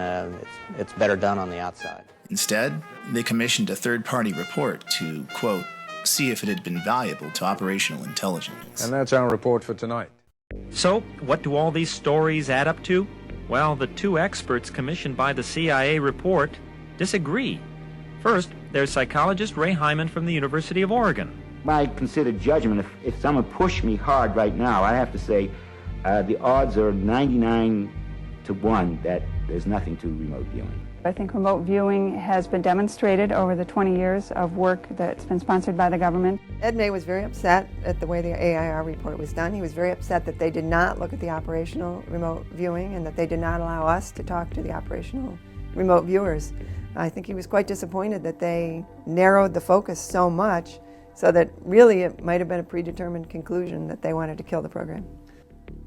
it's better done on the outside. Instead, they commissioned a third-party report to, quote, see if it had been valuable to operational intelligence. And that's our report for tonight. So, what do all these stories add up to? Well, the two experts commissioned by the CIA report disagree. First, there's psychologist Ray Hyman from the University of Oregon. My considered judgment, if someone pushed me hard right now, I have to say the odds are 99 to 1 that there's nothing to remote viewing. I think remote viewing has been demonstrated over the 20 years of work that's been sponsored by the government. Ed May was very upset at the way the AIR report was done. He was very upset that they did not look at the operational remote viewing and that they did not allow us to talk to the operational remote viewers. I think he was quite disappointed that they narrowed the focus so much so that really it might have been a predetermined conclusion that they wanted to kill the program.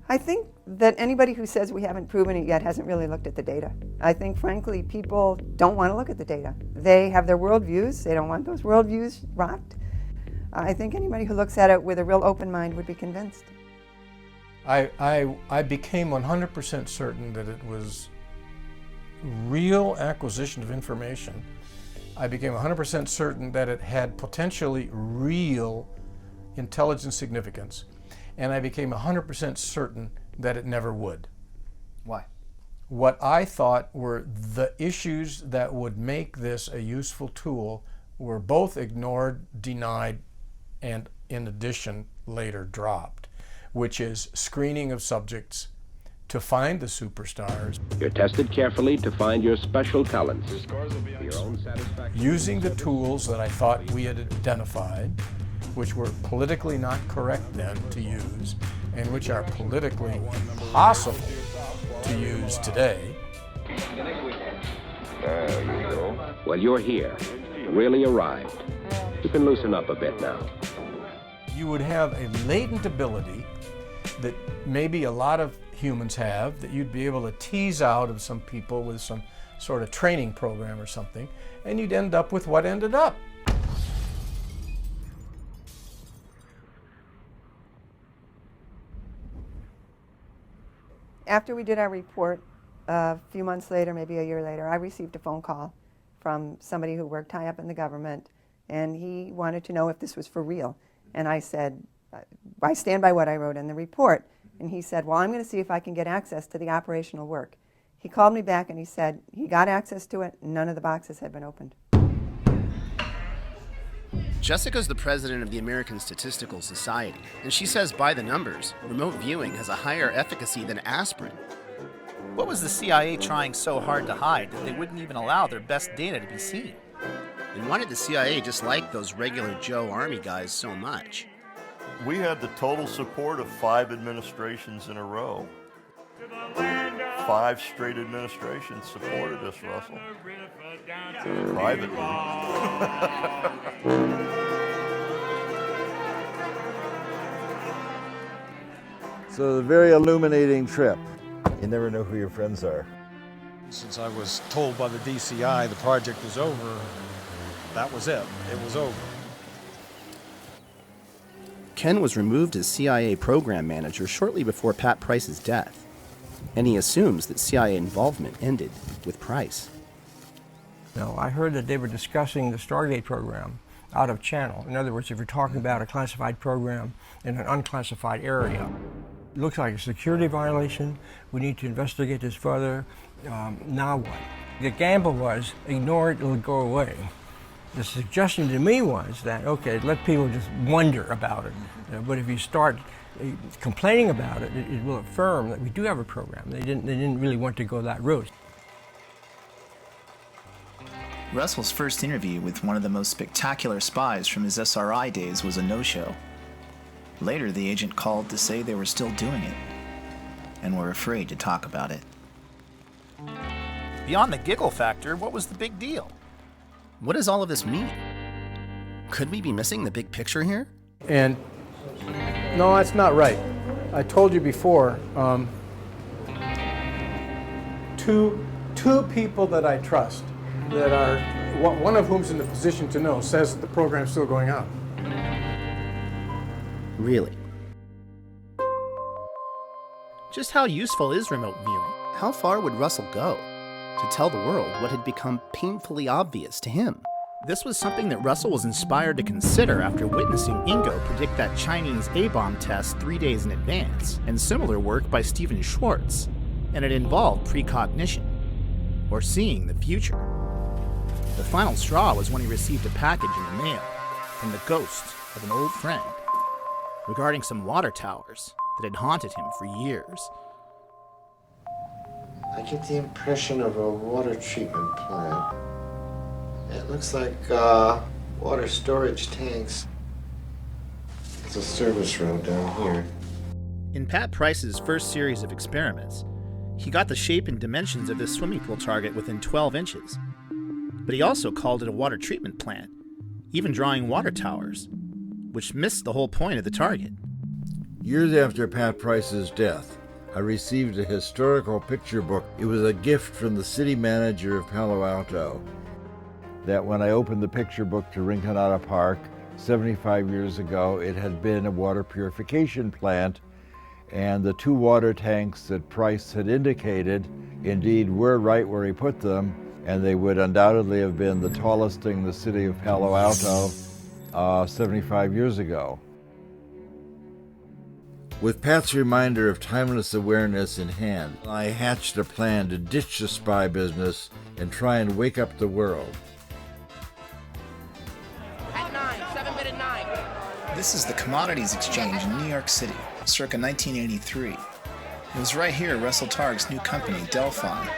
I think that anybody who says we haven't proven it yet hasn't really looked at the data. I think, frankly, people don't want to look at the data. They have their worldviews. They don't want those worldviews rocked. I think anybody who looks at it with a real open mind would be convinced. I became 100% certain that it was real acquisition of information. I became 100% certain that it had potentially real intelligence significance. And I became 100% certain that it never would. Why? What I thought were the issues that would make this a useful tool were both ignored, denied, and in addition later dropped, which is screening of subjects to find the superstars. You're tested carefully to find your special talents. For your own satisfaction. Using the tools that I thought we had identified, which were politically not correct then to use, and which are politically possible to use today. There you go. Well, you're here. Really arrived. You can loosen up a bit now. You would have a latent ability that maybe a lot of humans have, that you'd be able to tease out of some people with some sort of training program or something, and you'd end up with what ended up. After we did our report, a few months later, maybe a year later, I received a phone call from somebody who worked high up in the government, and he wanted to know if this was for real. And I said, I stand by what I wrote in the report. And he said, well, I'm going to see if I can get access to the operational work. He called me back and he said he got access to it, none of the boxes had been opened. Jessica's the president of the American Statistical Society, and she says by the numbers, remote viewing has a higher efficacy than aspirin. What was the CIA trying so hard to hide that they wouldn't even allow their best data to be seen? And why did the CIA dislike those regular Joe Army guys so much? We had the total support of 5 administrations in a row. 5 straight administrations supported us, Russell. Privately. So, a very illuminating trip. You never know who your friends are. Since I was told by the DCI the project was over, that was it. It was over. Ken was removed as CIA program manager shortly before Pat Price's death, and he assumes that CIA involvement ended with Price. No, I heard that they were discussing the Stargate program out of channel. In other words, if you're talking about a classified program in an unclassified area, it looks like a security violation. We need to investigate this further. Now what? The gamble was ignore it, it'll go away. The suggestion to me was that, okay, let people just wonder about it. But if you start complaining about it, it will affirm that we do have a program. They didn't really want to go that route. Russell's first interview with one of the most spectacular spies from his SRI days was a no-show. Later, the agent called to say they were still doing it, and were afraid to talk about it. Beyond the giggle factor, what was the big deal? What does all of this mean? Could we be missing the big picture here? And no, that's not right. I told you before, two people that I trust, that are, one of whom's in the position to know, says that the program's still going on. Really? Just how useful is remote viewing? How far would Russell go to tell the world what had become painfully obvious to him? This was something that Russell was inspired to consider after witnessing Ingo predict that Chinese A-bomb test 3 days in advance, and similar work by Stephen Schwartz, and it involved precognition, or seeing the future. The final straw was when he received a package in the mail from the ghost of an old friend regarding some water towers that had haunted him for years. I get the impression of a water treatment plant. It looks like water storage tanks. It's a service road down here. In Pat Price's first series of experiments, he got the shape and dimensions of this swimming pool target within 12 inches. But he also called it a water treatment plant, even drawing water towers, which missed the whole point of the target. Years after Pat Price's death, I received a historical picture book. It was a gift from the city manager of Palo Alto. That when I opened the picture book to Rinconada Park 75 years ago, it had been a water purification plant, and the 2 water tanks that Price had indicated indeed were right where he put them, and they would undoubtedly have been the tallest thing in the city of Palo Alto 75 years ago. With Pat's reminder of timeless awareness in hand, I hatched a plan to ditch the spy business and try and wake up the world. At 9, 7 minute 9. This is the Commodities Exchange in New York City, circa 1983. It was right here Russell Targ's new company, Delphi,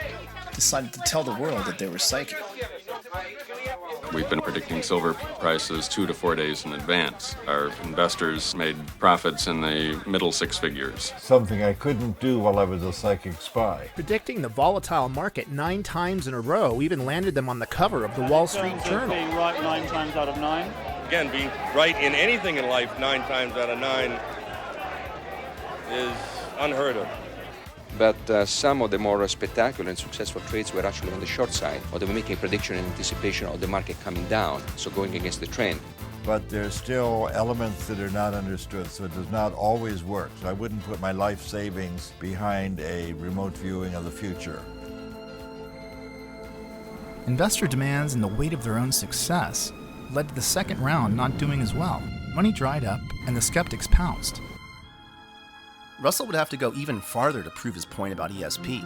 decided to tell the world that they were psychic. We've been predicting silver prices 2 to 4 days in advance. Our investors made profits in the middle six figures. Something I couldn't do while I was a psychic spy. Predicting the volatile market 9 times in a row even landed them on the cover of the Wall Street Journal. Being right 9 times out of 9. Again, being right in anything in life 9 times out of 9 is unheard of. But some of the more spectacular and successful trades were actually on the short side, or they were making a prediction in anticipation of the market coming down, so going against the trend. But there's still elements that are not understood, so it does not always work. So I wouldn't put my life savings behind a remote viewing of the future. Investor demands and the weight of their own success led to the second round not doing as well. Money dried up, and the skeptics pounced. Russell would have to go even farther to prove his point about ESP.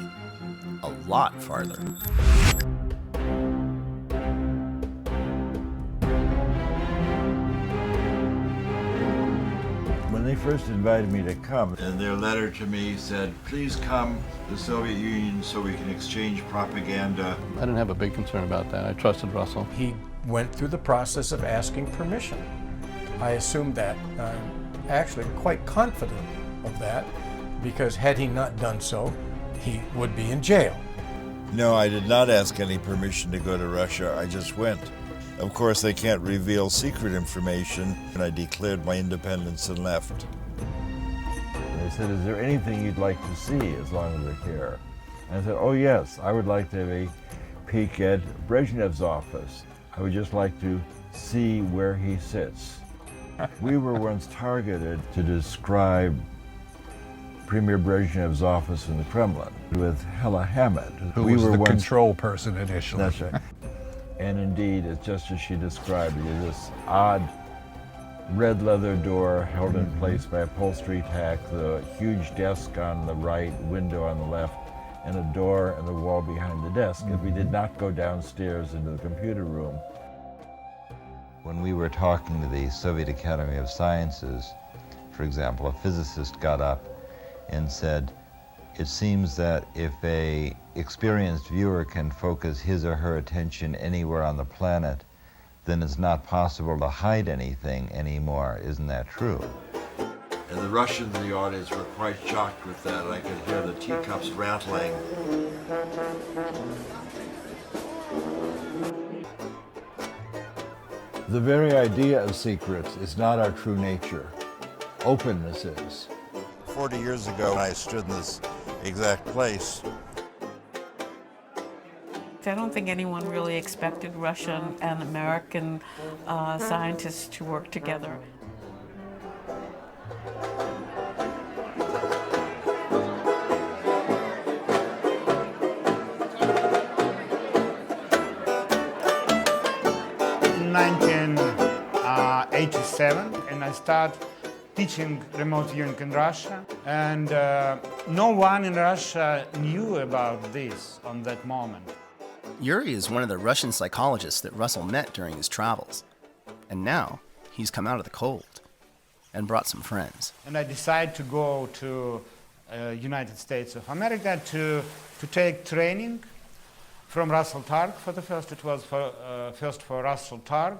A lot farther. When they first invited me to come, and their letter to me said, please come to the Soviet Union so we can exchange propaganda. I didn't have a big concern about that. I trusted Russell. He went through the process of asking permission. I assumed that. I'm actually quite confident of that, because had he not done so, he would be in jail. No, I did not ask any permission to go to Russia. I just went. Of course, they can't reveal secret information, and I declared my independence and left. They said, is there anything you'd like to see as long as we're here? And I said, oh yes, I would like to have a peek at Brezhnev's office. I would just like to see where he sits. We were once targeted to describe Premier Brezhnev's office in the Kremlin with Hella Hamid. Who was the control person initially. That's right. And indeed, it's just as she described it, this odd red leather door held in place by upholstery tack, the huge desk on the right, window on the left, and a door in the wall behind the desk, if we did not go downstairs into the computer room. When we were talking to the Soviet Academy of Sciences, for example, a physicist got up and said, it seems that if an experienced viewer can focus his or her attention anywhere on the planet, then it's not possible to hide anything anymore. Isn't that true? And the Russians in the audience were quite shocked with that. I could hear the teacups rattling. The very idea of secrets is not our true nature. Openness is. 40 years ago, I stood in this exact place. I don't think anyone really expected Russian and American scientists to work together. In 1987, and I started teaching remote viewing in Russia, and no one in Russia knew about this on that moment. Yuri is one of the Russian psychologists that Russell met during his travels. And now, he's come out of the cold and brought some friends. And I decided to go to United States of America to take training from Russell Targ for the first. It was first for Russell Targ.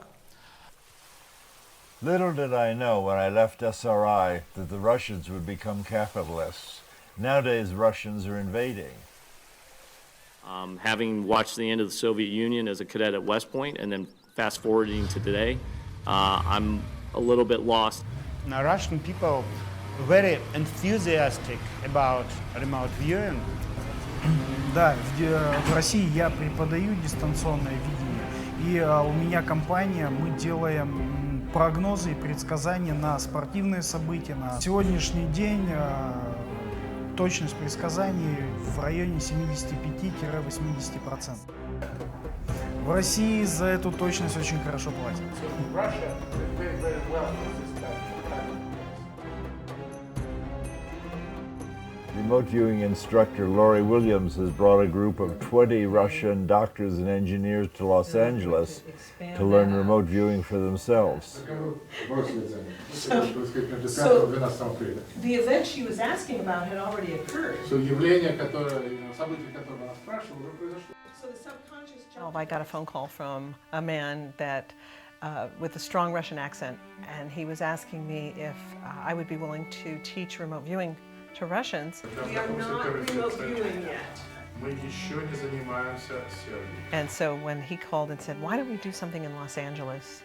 Little did I know when I left SRI that the Russians would become capitalists. Nowadays, Russians are invading. Having watched the end of the Soviet Union as a cadet at West Point and then fast forwarding to today, I'm a little bit lost. Now, Russian people are very enthusiastic about remote viewing. Да, в России я преподаю дистанционное видение, и у меня компания, мы делаем прогнозы и предсказания на спортивные события. На сегодняшний день точность предсказаний в районе 75-80%. В России за эту точность очень хорошо платят. Remote viewing instructor Lori Williams has brought a group of 20 Russian doctors and engineers to Los Angeles to learn remote viewing for themselves. So the event she was asking about had already occurred. So the subconscious. I got a phone call from a man that with a strong Russian accent, and he was asking me if I would be willing to teach remote viewing to Russians. We are not remote viewing yet. And so when he called and said, why don't we do something in Los Angeles?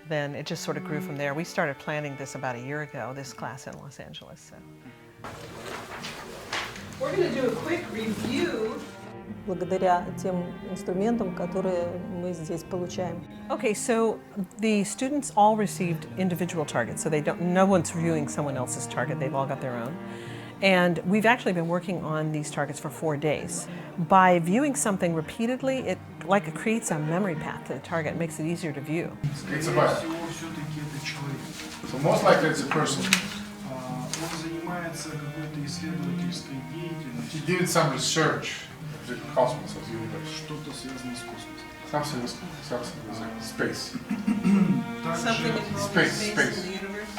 Then it just sort of grew from there. We started planning this about a year ago, this class in Los Angeles. So. We're going to do a quick review. Благодаря тем инструментам, которые мы здесь получаем. Okay, so the students all received individual targets, so no one's viewing someone else's target, they've all got their own. And we've actually been working on these targets for 4 days. By viewing something repeatedly, it creates a memory path to the target, it makes it easier to view. It's a bot. So most likely it's a person. Он занимается какой-то исследовательской деятельностью. He did some research of the cosmos, as you would. Что-то связано с космосом. Something with space. Something involving space in the universe.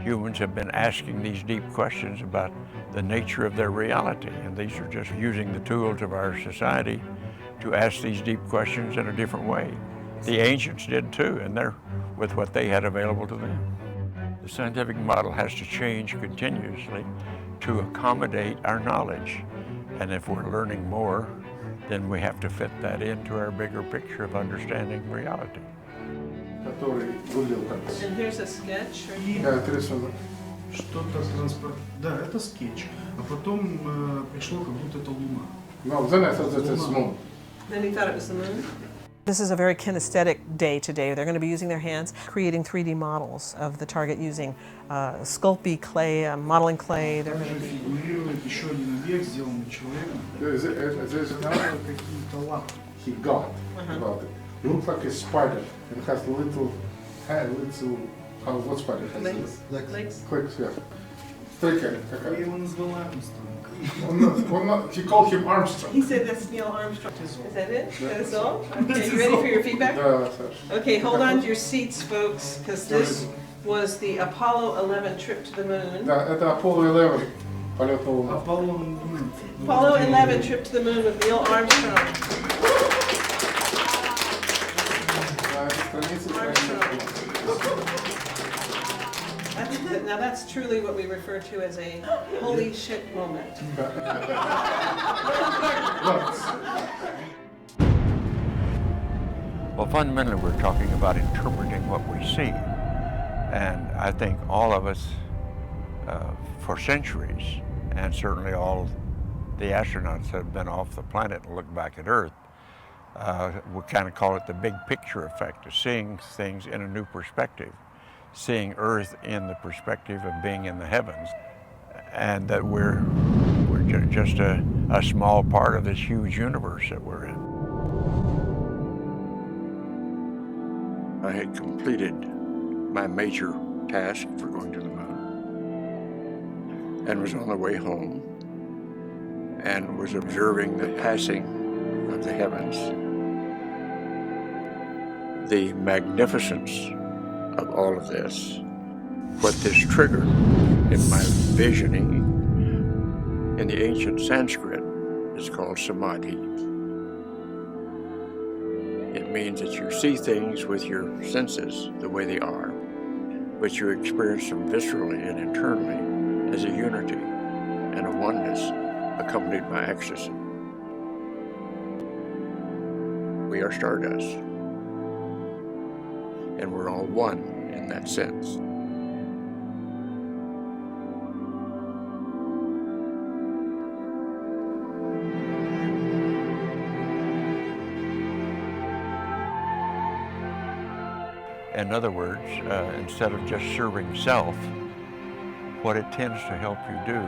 Humans have been asking these deep questions about the nature of their reality, and these are just using the tools of our society to ask these deep questions in a different way. The ancients did too, and they're with what they had available to them. The scientific model has to change continuously to accommodate our knowledge, and if we're learning more, then we have to fit that into our bigger picture of understanding reality. And here's a sketch. Что-то транспорт. Да, это скетч. А потом пришло, как будто это Луна. No, then I thought it was the moon. Then he thought it was the moon? This is a very kinesthetic day today. They're going to be using their hands, creating 3D models of the target using Sculpey clay, modeling clay. They're going to be... Еще один объект, сделанный человеком. There's какие-то лапы. He got about it. It looks like a spider. It has little what spider has? Legs. Clicks, yeah. Tretje. Я его назвала Армстронг. He called him Armstrong. He said that's Neil Armstrong. Is that it? That's all? Okay, you ready for your feedback? Okay, hold on to your seats, folks, because this was the Apollo 11 trip to the moon. Это Apollo 11. Apollo 11 trip to the moon with Neil Armstrong. Now that's truly what we refer to as a holy shit moment. Well, fundamentally, we're talking about interpreting what we see. And I think all of us, for centuries, and certainly all the astronauts that have been off the planet and looked back at Earth, we kind of call it the big picture effect of seeing things in a new perspective, seeing Earth in the perspective of being in the heavens, and that we're just a small part of this huge universe that we're in. I had completed my major task for going to the moon and was on the way home and was observing the passing of the heavens. The magnificence of all of this, what this triggered in my visioning in the ancient Sanskrit is called samadhi. It means that you see things with your senses the way they are, but you experience them viscerally and internally as a unity and a oneness accompanied by ecstasy. We are stardust, and we're all one in that sense. In other words, instead of just serving self, what it tends to help you do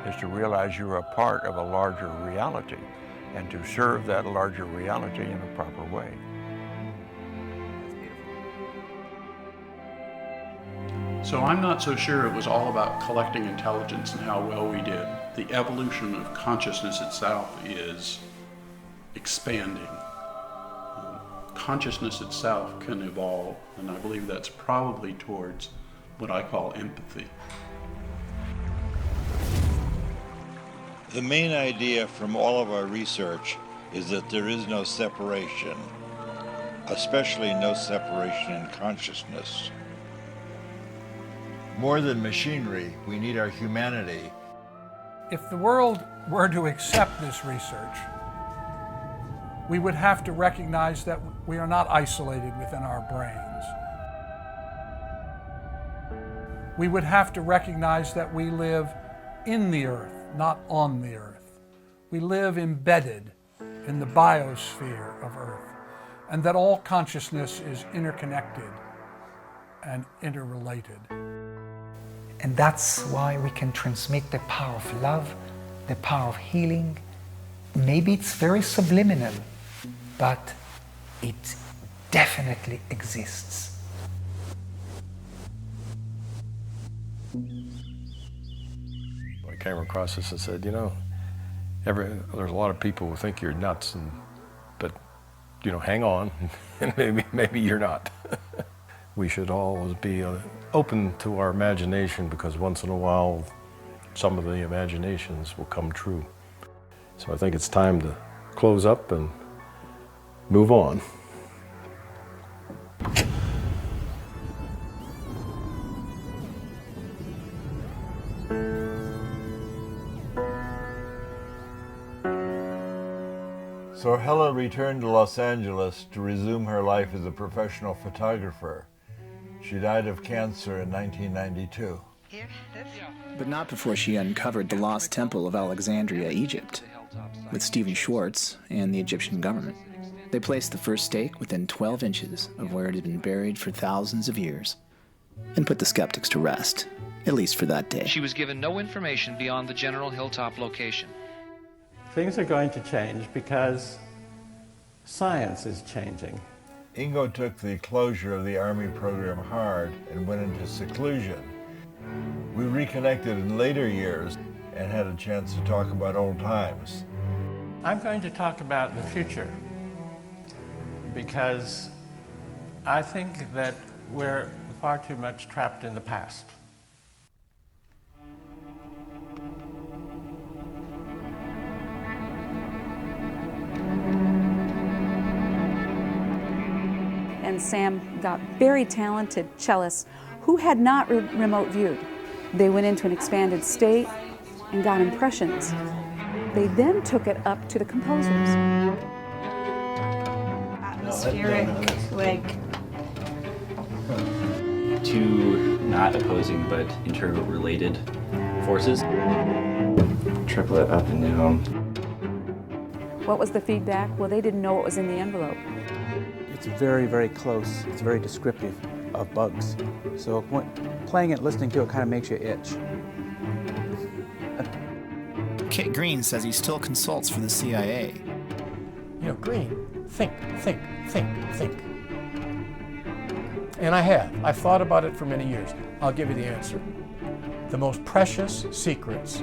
is to realize you're a part of a larger reality and to serve that larger reality in a proper way. So I'm not so sure it was all about collecting intelligence and how well we did. The evolution of consciousness itself is expanding. Consciousness itself can evolve, and I believe that's probably towards what I call empathy. The main idea from all of our research is that there is no separation, especially no separation in consciousness. More than machinery, we need our humanity. If the world were to accept this research, we would have to recognize that we are not isolated within our brains. We would have to recognize that we live in the earth, not on the earth. We live embedded in the biosphere of earth, and that all consciousness is interconnected and interrelated. And that's why we can transmit the power of love, the power of healing. Maybe it's very subliminal, but it definitely exists. I came across this and said, you know, there's a lot of people who think you're nuts, but you know, hang on, and maybe you're not. We should always be open to our imagination, because once in a while, some of the imaginations will come true. So I think it's time to close up and move on. So Hella returned to Los Angeles to resume her life as a professional photographer. She died of cancer in 1992. But not before she uncovered the lost temple of Alexandria, Egypt, with Stephen Schwartz and the Egyptian government. They placed the first stake within 12 inches of where it had been buried for thousands of years, and put the skeptics to rest, at least for that day. She was given no information beyond the general hilltop location. Things are going to change because science is changing. Ingo took the closure of the Army program hard and went into seclusion. We reconnected in later years and had a chance to talk about old times. I'm going to talk about the future because I think that we're far too much trapped in the past. And Sam got very talented cellists who had not remote viewed. They went into an expanded state and got impressions. They then took it up to the composers. Atmospheric, like... Two not opposing but interrelated forces. Triplet up and down. What was the feedback? Well, they didn't know what was in the envelope. It's very, very close. It's very descriptive of bugs. So playing it, listening to it kind of makes you itch. Kit Green says he still consults for the CIA. You know, Green, think. And I have. I've thought about it for many years. I'll give you the answer. The most precious secrets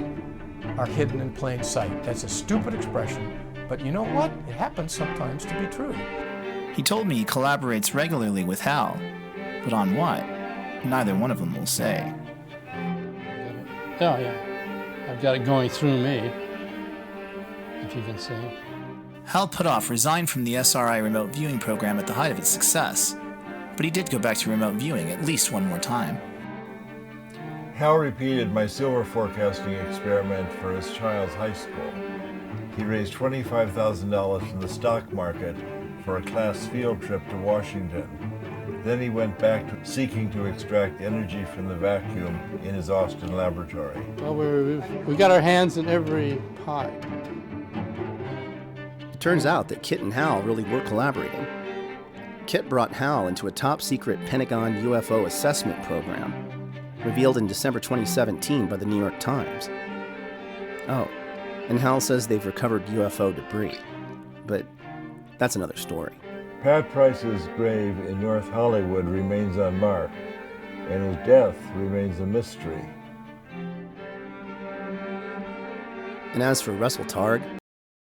are hidden in plain sight. That's a stupid expression, but you know what? It happens sometimes to be true. He told me he collaborates regularly with Hal, but on what? Neither one of them will say. Oh, yeah. I've got it going through me, if you can see. Hal Puthoff resigned from the SRI remote viewing program at the height of its success, but he did go back to remote viewing at least one more time. Hal repeated my silver forecasting experiment for his child's high school. He raised $25,000 from the stock market for a class field trip to Washington. Then he went back to seeking to extract energy from the vacuum in his Austin laboratory. Well, we got our hands in every pot. It turns out that Kit and Hal really were collaborating. Kit brought Hal into a top-secret Pentagon UFO assessment program, revealed in December 2017 by the New York Times. Oh, and Hal says they've recovered UFO debris, but that's another story. Pat Price's grave in North Hollywood remains unmarked, and his death remains a mystery. And as for Russell Targ,